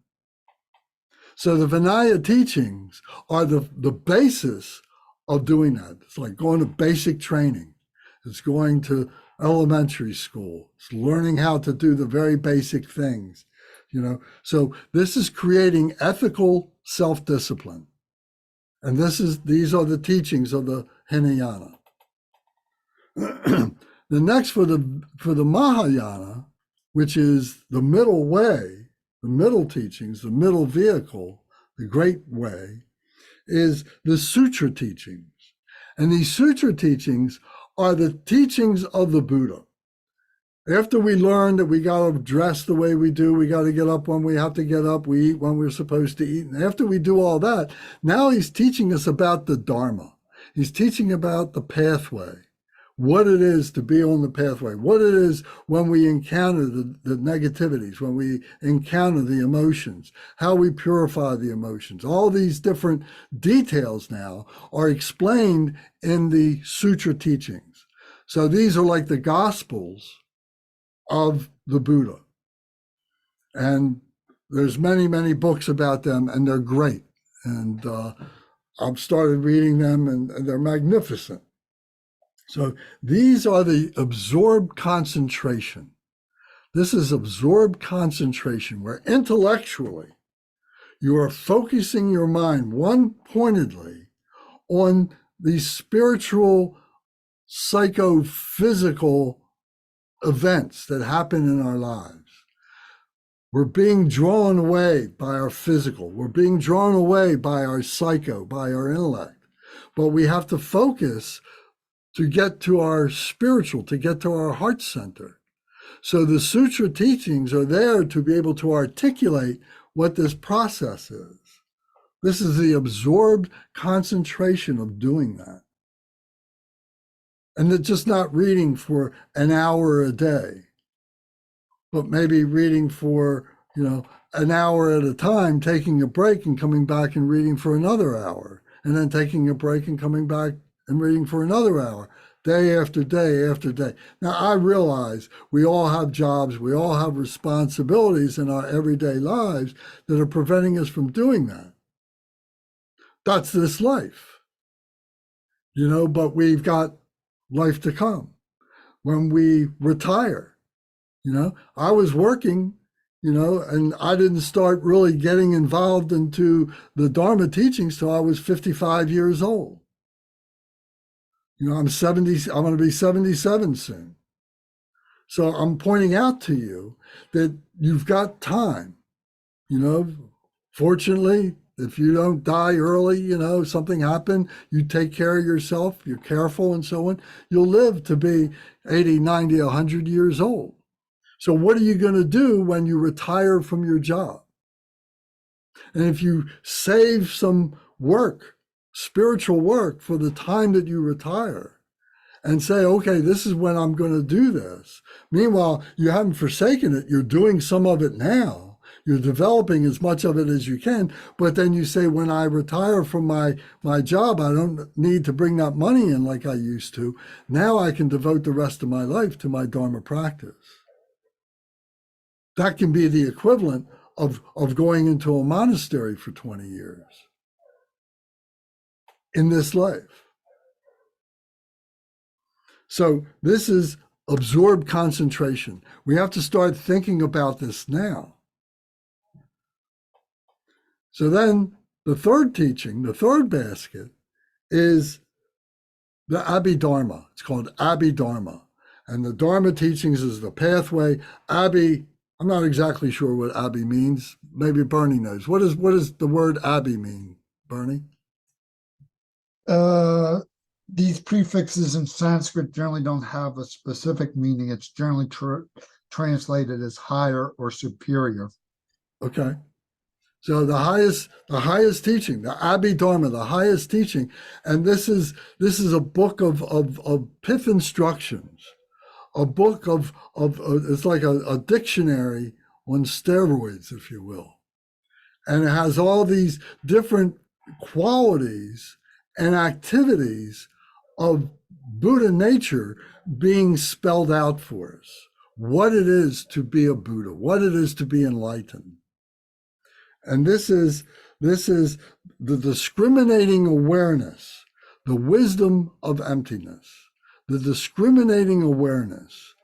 So the Vinaya teachings are the basis of doing that. It's like going to basic training. It's going to elementary school. It's learning how to do the very basic things, So this is creating ethical self-discipline. And these are the teachings of the Hinayana. The next for the Mahayana, which is the middle way, the middle teachings, the middle vehicle, the great way, is the sutra teachings. And these sutra teachings are the teachings of the Buddha. After we learn that we got to dress the way we do, we got to get up when we have to get up, we eat when we're supposed to eat. And after we do all that, now he's teaching us about the Dharma. He's teaching about the pathway, what it is to be on the pathway, what it is when we encounter the negativities, when we encounter the emotions, how we purify the emotions. All these different details now are explained in the sutra teachings. So these are like the Gospels of the Buddha. And there's many, many books about them, and they're great. And I've started reading them, and they're magnificent. So these are the absorbed concentration. This is absorbed concentration, where intellectually you are focusing your mind one-pointedly on these spiritual, psychophysical events that happen in our lives. We're being drawn away by our physical. We're being drawn away by our psycho, by our intellect. But we have to focus to get to our spiritual, to get to our heart center. So the sutra teachings are there to be able to articulate what this process is. This is the absorbed concentration of doing that. And it's just not reading for an hour a day, but maybe reading for, an hour at a time, taking a break and coming back and reading for another hour, and then taking a break and coming back and reading for another hour. day after day after day. Now, I realize we all have jobs, we all have responsibilities in our everyday lives that are preventing us from doing that. That's this life, but we've got life to come. When we retire, I was working, and I didn't start really getting involved into the Dharma teachings till I was 55 years old. I'm 70, I'm going to be 77 soon. So I'm pointing out to you that you've got time. Fortunately, if you don't die early, something happened, you take care of yourself, you're careful and so on, you'll live to be 80, 90, 100 years old. So what are you going to do when you retire from your job? And if you save some work, spiritual work for the time that you retire, and say, okay, this is when I'm going to do this. Meanwhile, you haven't forsaken it. You're doing some of it now. You're developing as much of it as you can. But then you say, when I retire from my job, I don't need to bring that money in like I used to. Now I can devote the rest of my life to my Dharma practice. That can be the equivalent of going into a monastery for 20 years in this life. So this is absorbed concentration. We have to start thinking about this now. So then the third teaching, the third basket, is the Abhidharma. It's called Abhidharma. And the Dharma teachings is the pathway. Abhi, I'm not exactly sure what Abhi means. Maybe Bernie knows. What does the word Abhi mean, Bernie? These prefixes in Sanskrit generally don't have a specific meaning. It's generally translated as higher or superior. Okay. So the highest teaching, the Abhidharma, the highest teaching, and this is a book of pith instructions, a book of it's like a dictionary on steroids, if you will, and it has all these different qualities and activities of Buddha nature being spelled out for us. What it is to be a Buddha, what it is to be enlightened. And this is the discriminating awareness, the wisdom of emptiness, the discriminating awareness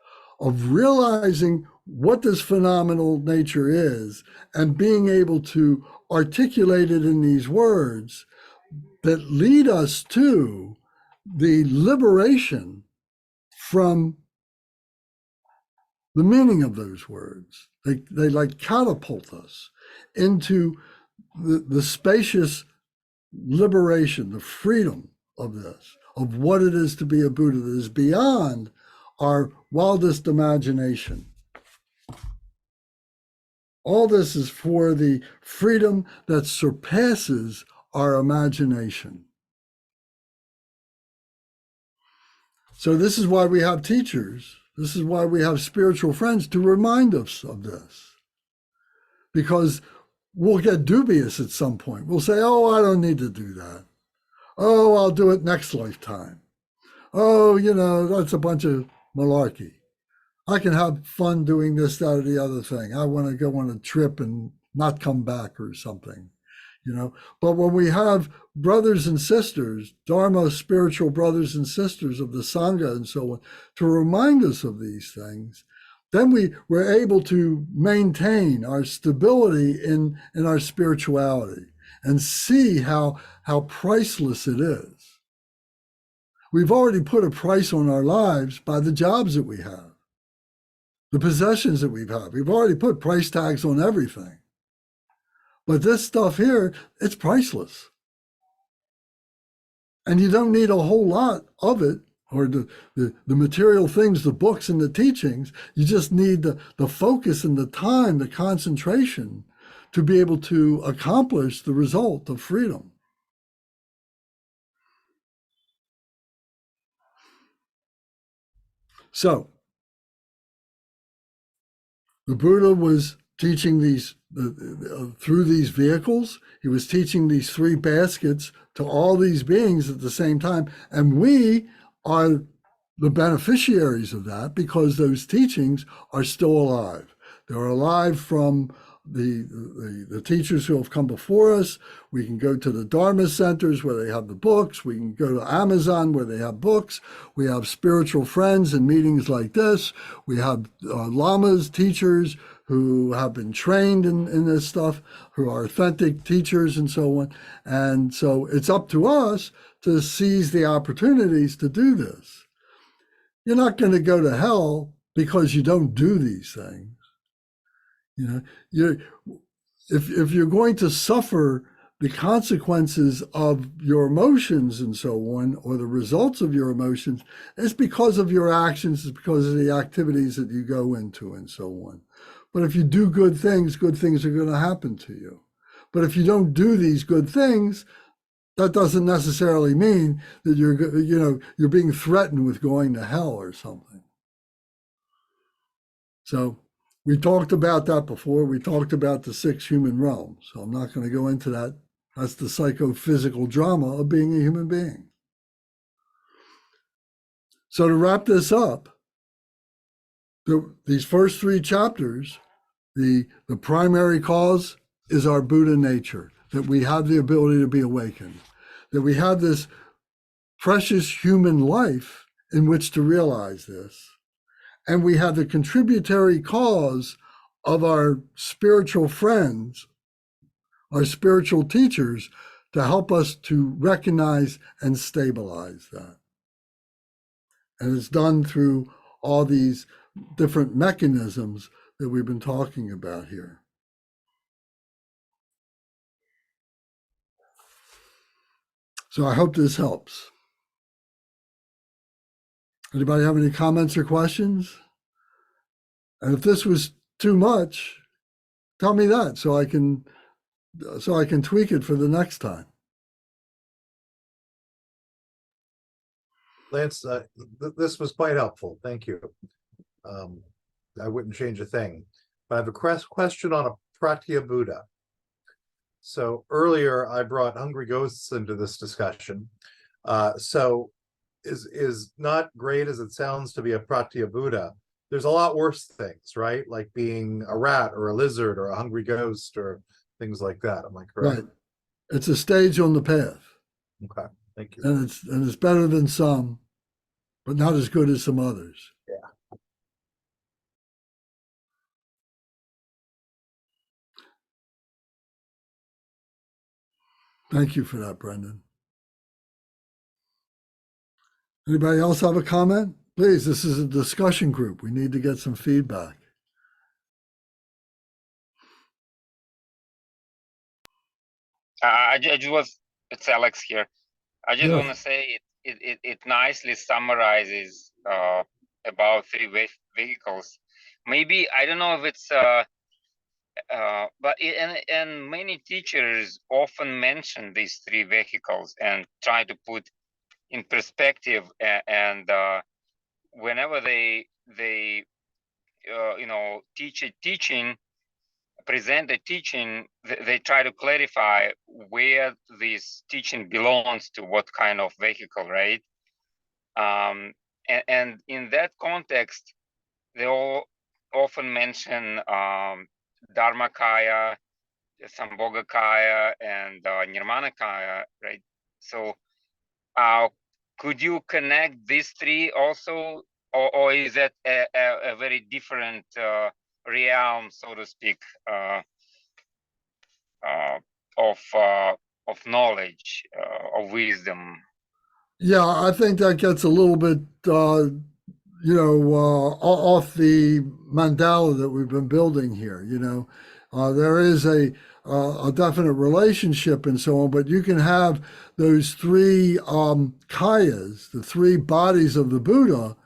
of realizing what this phenomenal nature is and being able to articulate it in these words that lead us to the liberation from the meaning of those words. They like catapult us into the spacious liberation, the freedom of this, of what it is to be a Buddha that is beyond our wildest imagination. All this is for the freedom that surpasses our imagination. So this is why we have teachers. This is why we have spiritual friends to remind us of this. Because we'll get dubious at some point. We'll say, oh, I don't need to do that. Oh, I'll do it next lifetime. Oh, that's a bunch of malarkey. I can have fun doing this, that, or the other thing. I want to go on a trip and not come back or something. But when we have brothers and sisters, Dharma spiritual brothers and sisters of the Sangha and so on, to remind us of these things, then we're able to maintain our stability in our spirituality and see how priceless it is. We've already put a price on our lives by the jobs that we have, the possessions that we've had. We've already put price tags on everything. But this stuff here, it's priceless. And you don't need a whole lot of it, or the material things, the books and the teachings. You just need the focus and the time, the concentration to be able to accomplish the result of freedom. So, the Buddha was teaching these through these vehicles. He was teaching these three baskets to all these beings at the same time. And we are the beneficiaries of that because those teachings are still alive. They're alive from the teachers who have come before us. We can go to the Dharma centers where they have the books. We can go to Amazon where they have books. We have spiritual friends and meetings like this. We have lamas, teachers who have been trained in this stuff, who are authentic teachers and so on. And so it's up to us to seize the opportunities to do this. You're not going to go to hell because you don't do these things. You know, if you're going to suffer the consequences of your emotions and so on, or the results of your emotions, it's because of your actions, it's because of the activities that you go into and so on. But if you do good things are going to happen to you. But if you don't do these good things, that doesn't necessarily mean that you're being threatened with going to hell or something. So we talked about that before. We talked about the 6 human realms. So I'm not going to go into that. That's the psychophysical drama of being a human being. So to wrap this up, these first 3 chapters, the primary cause is our Buddha nature, that we have the ability to be awakened, that we have this precious human life in which to realize this. And we have the contributory cause of our spiritual friends, our spiritual teachers, to help us to recognize and stabilize that. And it's done through all these different mechanisms that we've been talking about here. So I hope this helps. Anybody have any comments or questions? And if this was too much, tell me that so I can tweak it for the next time. Lance, this was quite helpful. Thank you. I wouldn't change a thing. But I have a question on a Pratya Buddha. So earlier I brought hungry ghosts into this discussion. So is not great as it sounds to be a Pratya Buddha. There's a lot worse things, right? Like being a rat or a lizard or a hungry ghost or things like that. Am I correct? Right. It's a stage on the path. Okay. Thank you. And it's better than some, but not as good as some others. Yeah. Thank you for that, Brendan. Anybody else have a comment? Please, this is a discussion group. We need to get some feedback. It's Alex here. I just want to say it nicely summarizes about 3 vehicles. Maybe I don't know if it's but and many teachers often mention these 3 vehicles and try to put in perspective, and whenever they present the teaching, they try to clarify where this teaching belongs to, what kind of vehicle, right? And in that context, they all often mention Dharmakaya, Sambhogakaya, and Nirmanakaya, right? So could you connect these 3 also, or is that a very different realm, so to speak, of knowledge, of wisdom? Yeah, I think that gets a little bit, off the mandala that we've been building here. There is a definite relationship and so on, but you can have those 3 kayas, the 3 bodies of the Buddha,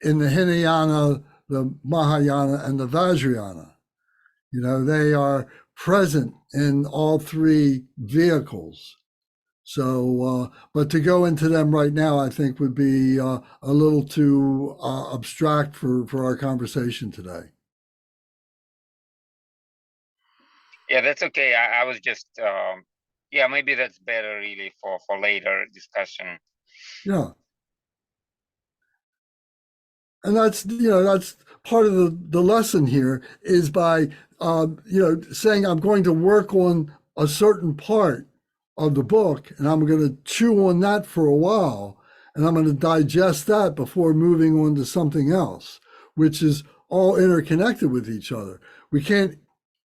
in the Hinayana, the Mahayana, and the Vajrayana. They are present in all 3 vehicles. So, but to go into them right now, I think would be a little too abstract for our conversation today. Yeah, that's okay. I was just, maybe that's better really for later discussion. Yeah. And that's, that's part of the lesson here is by, saying I'm going to work on a certain part of the book and I'm going to chew on that for a while and I'm going to digest that before moving on to something else, which is all interconnected with each other. We can't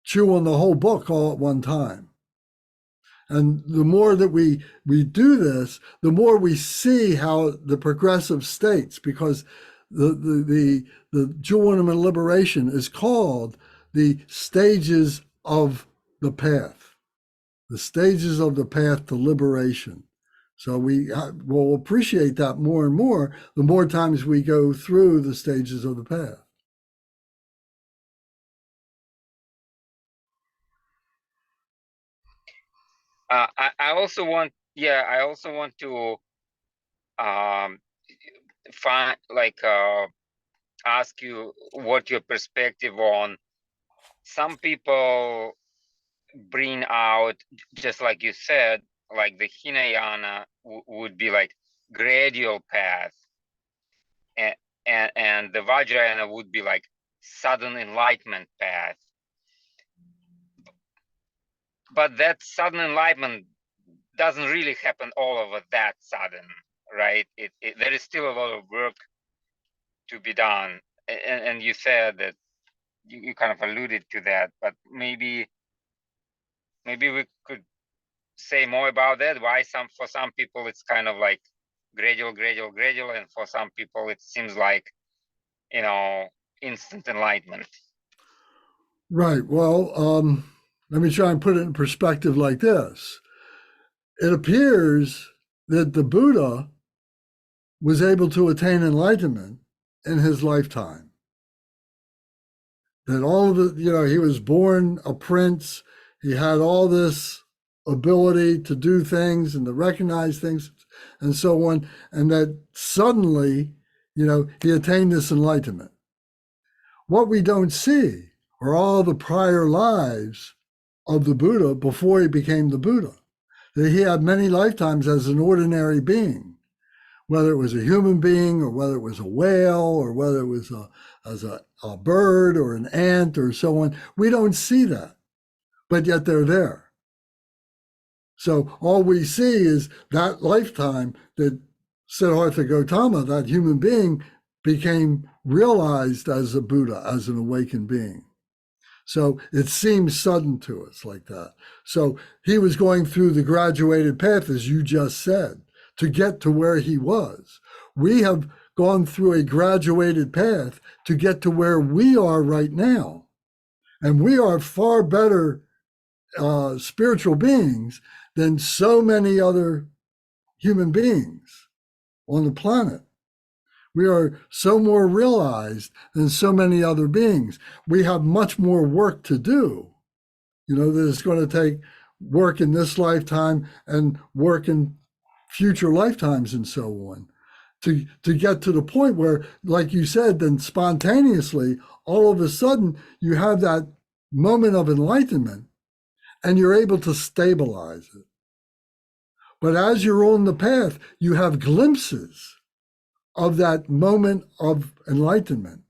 chew on the whole book all at one time. And the more that we do this, the more we see how the progressive states, because the Jewel Ornament of Liberation is called the stages of the path, the stages of the path to liberation. So we will appreciate that more and more the more times we go through the stages of the path. I also want, to find ask you what your perspective on some people bring out, just like you said, like the Hinayana would be like gradual path, and the Vajrayana would be like sudden enlightenment path. But that sudden enlightenment doesn't really happen all over that sudden, right? There is still a lot of work to be done. And you said that you kind of alluded to that, but maybe we could say more about that. Why for some people it's kind of like gradual, and for some people it seems like, instant enlightenment. Right. Well, let me try and put it in perspective like this. It appears that the Buddha was able to attain enlightenment in his lifetime. That all of it, he was born a prince. He had all this ability to do things and to recognize things and so on. And that suddenly, he attained this enlightenment. What we don't see are all the prior lives of the Buddha before he became the Buddha. That he had many lifetimes as an ordinary being, whether it was a human being or whether it was a whale or whether it was as a bird or an ant or so on. We don't see that, but yet they're there. So all we see is that lifetime that Siddhartha Gautama, that human being, became realized as a Buddha, as an awakened being. So it seems sudden to us like that. So he was going through the graduated path, as you just said, to get to where he was. We have gone through a graduated path to get to where we are right now. And we are far better spiritual beings than so many other human beings on the planet. We are so more realized than so many other beings. We have much more work to do. That it's going to take work in this lifetime and work in future lifetimes and so on to get to the point where, like you said, then spontaneously, all of a sudden, you have that moment of enlightenment and you're able to stabilize it. But as you're on the path, you have glimpses of that moment of enlightenment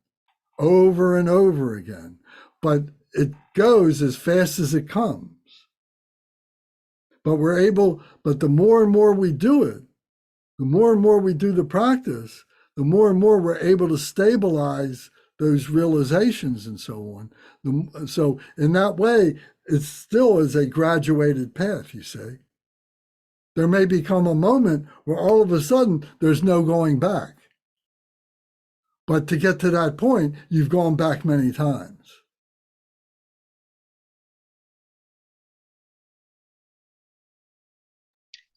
over and over again. But it goes as fast as it comes. But the more and more we do it, the more and more we do the practice, the more and more we're able to stabilize those realizations and so on. So in that way, it still is a graduated path, you see. There may become a moment where all of a sudden there's no going back. But to get to that point, you've gone back many times.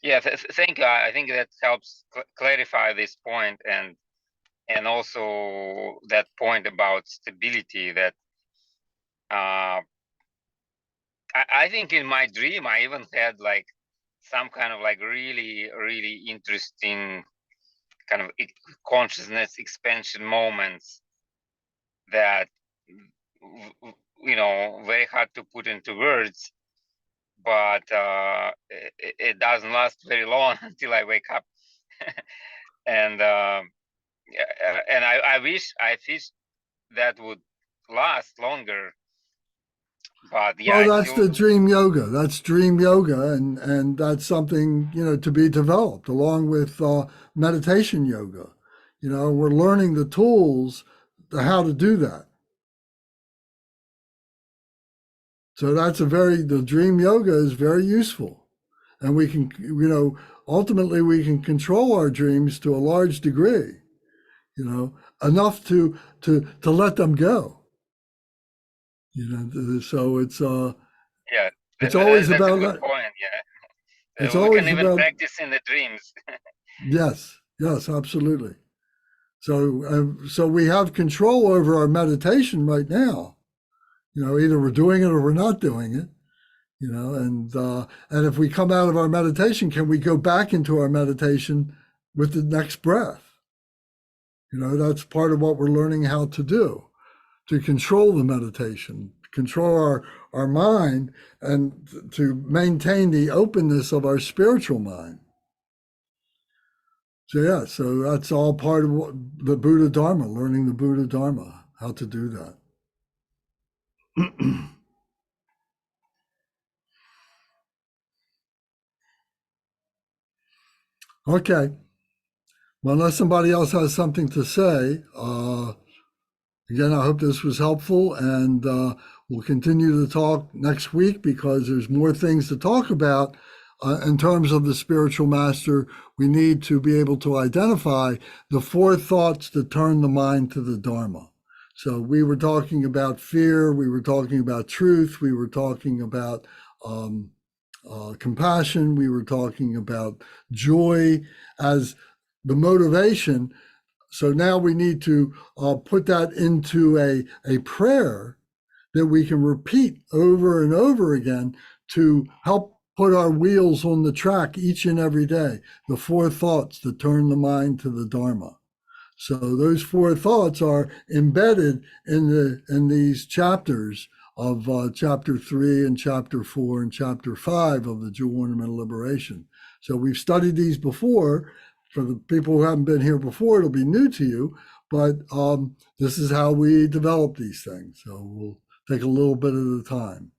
Yeah, thank you. I think that helps clarify this point, and also that point about stability. That I think in my dream I even had like some kind of like really, really interesting kind of consciousness expansion moments that, very hard to put into words, but it doesn't last very long until I wake up. And and I wish that would last longer. But yeah, Well, I that's the still, dream yoga. That's dream yoga, and that's something, to be developed along with meditation yoga. We're learning the tools to how to do that. So the dream yoga is very useful, and we can, ultimately we can control our dreams to a large degree, enough to let them go. So yeah, it's always that's a about good point. Yeah. it's We can always even about practice in the dreams. yes, absolutely. So we have control over our meditation right now. Either we're doing it or we're not doing it. And if we come out of our meditation, can we go back into our meditation with the next breath? That's part of what we're learning how to do, to control the meditation, control our mind, and to maintain the openness of our spiritual mind. So that's all part of the Buddha Dharma, learning the Buddha Dharma, how to do that. Okay. Well, unless somebody else has something to say, again, I hope this was helpful, and we'll continue to talk next week because there's more things to talk about. In terms of the spiritual master, we need to be able to identify the 4 thoughts that turn the mind to the Dharma. So we were talking about fear, we were talking about truth, we were talking about compassion, we were talking about joy as the motivation. So now we need to put that into a prayer that we can repeat over and over again to help put our wheels on the track each and every day. The 4 thoughts that turn the mind to the Dharma. So those 4 thoughts are embedded in these chapters of chapter 3 and chapter 4 and chapter 5 of the Jewel Ornament of Liberation. So we've studied these before. For the people who haven't been here before, it'll be new to you, but this is how we develop these things. So we'll take a little bit at a time.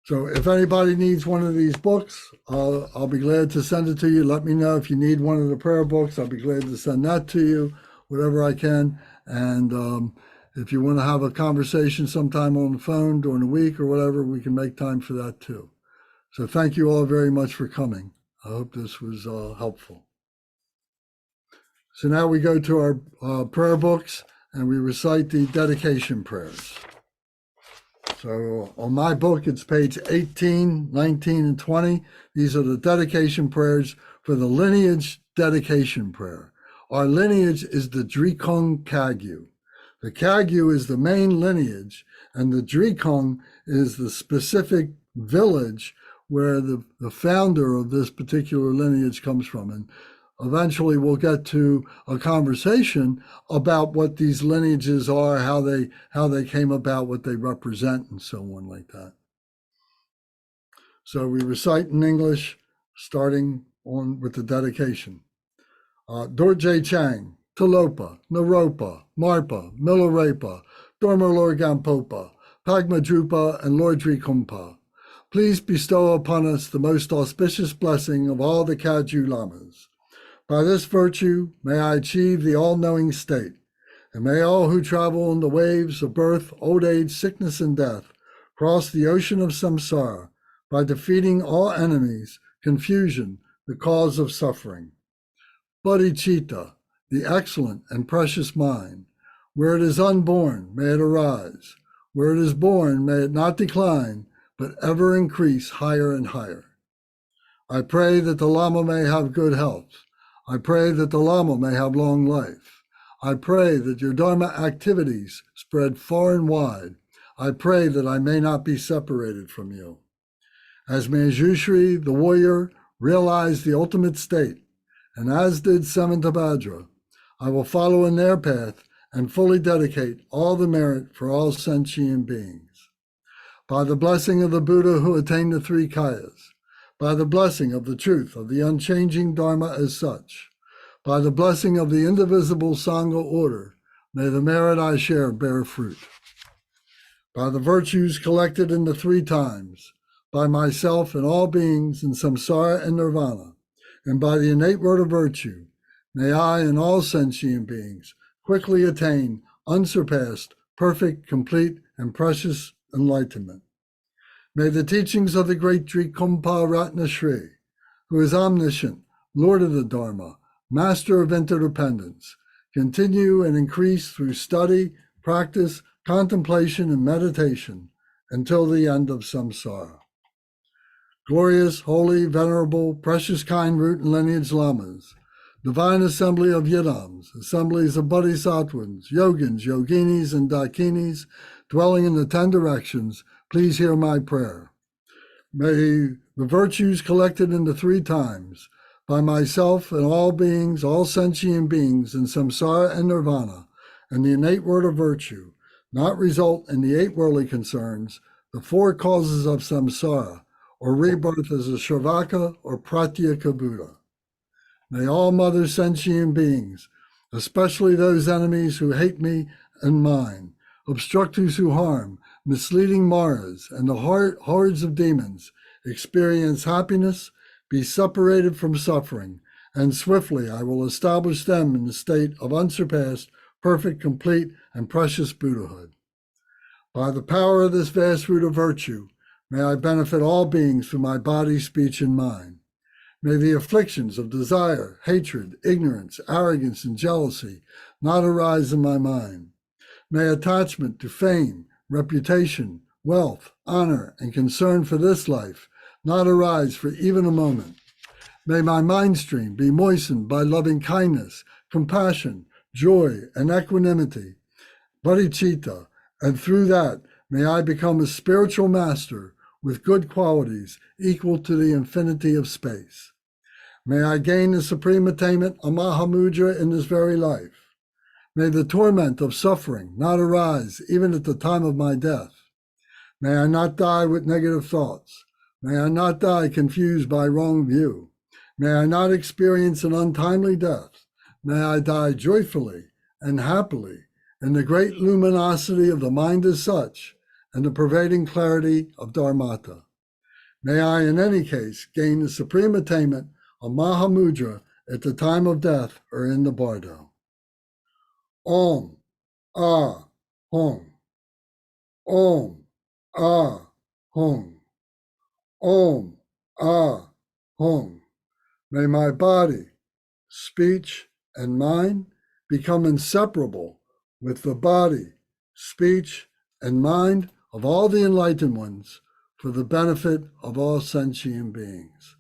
So if anybody needs one of these books, I'll be glad to send it to you. Let me know if you need one of the prayer books. I'll be glad to send that to you, whatever I can. And if you want to have a conversation sometime on the phone during the week or whatever, we can make time for that too. So thank you all very much for coming. I hope this was helpful. So now we go to our prayer books and we recite the dedication prayers. So on my book, it's page 18, 19, and 20. These are the dedication prayers for the lineage dedication prayer. Our lineage is the Drikung Kagyu. The Kagyu is the main lineage, and the Drikung is the specific village where the founder of this particular lineage comes from. And eventually we'll get to a conversation about what these lineages are, how they came about, what they represent, and so on like that. So we recite in English, starting on with the dedication. Dorje Chang, Talopa, Naropa, Marpa, Milarepa, Dormalorgampopa, Pagmadrupa, and Lord Drikumpa. Please bestow upon us the most auspicious blessing of all the Kagyu Lamas. By this virtue, may I achieve the all-knowing state, and may all who travel on the waves of birth, old age, sickness, and death cross the ocean of samsara by defeating all enemies, confusion, the cause of suffering. Bodhicitta, the excellent and precious mind, where it is unborn, may it arise. Where it is born, may it not decline, but ever increase higher and higher. I pray that the Lama may have good health. I pray that the Lama may have long life. I pray that your Dharma activities spread far and wide. I pray that I may not be separated from you. As Manjushri, the warrior, realized the ultimate state, and as did Samantabhadra, I will follow in their path and fully dedicate all the merit for all sentient beings. By the blessing of the Buddha who attained the 3 kayas, by the blessing of the truth of the unchanging Dharma as such, By the blessing of the indivisible Sangha order, may the merit I share bear fruit. By the virtues collected in the three times, by myself and all beings in samsara and nirvana, and by the innate word of virtue, may I and all sentient beings quickly attain unsurpassed, perfect, complete, and precious enlightenment. May the teachings of the great Trikumpa Ratna Shri, who is omniscient, Lord of the Dharma, Master of interdependence, continue and increase through study, practice, contemplation, and meditation until the end of samsara. Glorious, holy, venerable, precious kind root and lineage lamas, divine assembly of yidams, assemblies of bodhisattvas, yogins, yoginis, and dakinis, dwelling in the 10 directions, please hear my prayer. May the virtues collected in the three times, by myself and all beings, all sentient beings in samsara and nirvana, and the innate word of virtue, not result in the 8 worldly concerns, the 4 causes of samsara, or rebirth as a Shravaka or Pratyeka Buddha. May all mother sentient beings, especially those enemies who hate me and mine, obstructors who harm, misleading Maras, and the hordes of demons, experience happiness, be separated from suffering, and swiftly I will establish them in the state of unsurpassed, perfect, complete, and precious Buddhahood. By the power of this vast root of virtue, may I benefit all beings through my body, speech, and mind. May the afflictions of desire, hatred, ignorance, arrogance, and jealousy not arise in my mind. May attachment to fame, reputation, wealth, honor, and concern for this life not arise for even a moment. May my mind stream be moistened by loving kindness, compassion, joy, and equanimity, bodhicitta, and through that may I become a spiritual master with good qualities equal to the infinity of space. May I gain the supreme attainment of Mahamudra in this very life. May the torment of suffering not arise even at the time of my death. May I not die with negative thoughts. May I not die confused by wrong view. May I not experience an untimely death. May I die joyfully and happily in the great luminosity of the mind as such and the pervading clarity of Dharmata. May I, in any case, gain the supreme attainment of Mahamudra at the time of death or in the bardo. Om, Ah, Hum. Om, Ah, Hum. Om, Ah, Hum. May my body, speech, and mind become inseparable with the body, speech, and mind of all the enlightened ones for the benefit of all sentient beings.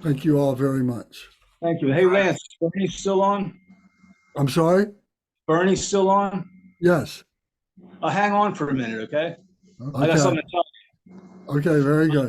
Thank you all very much. Thank you. Hey, Lance, Bernie's still on? I'm sorry? Bernie's still on? Yes. Hang on for a minute, okay? I got Okay. something to tell you. Okay, very good.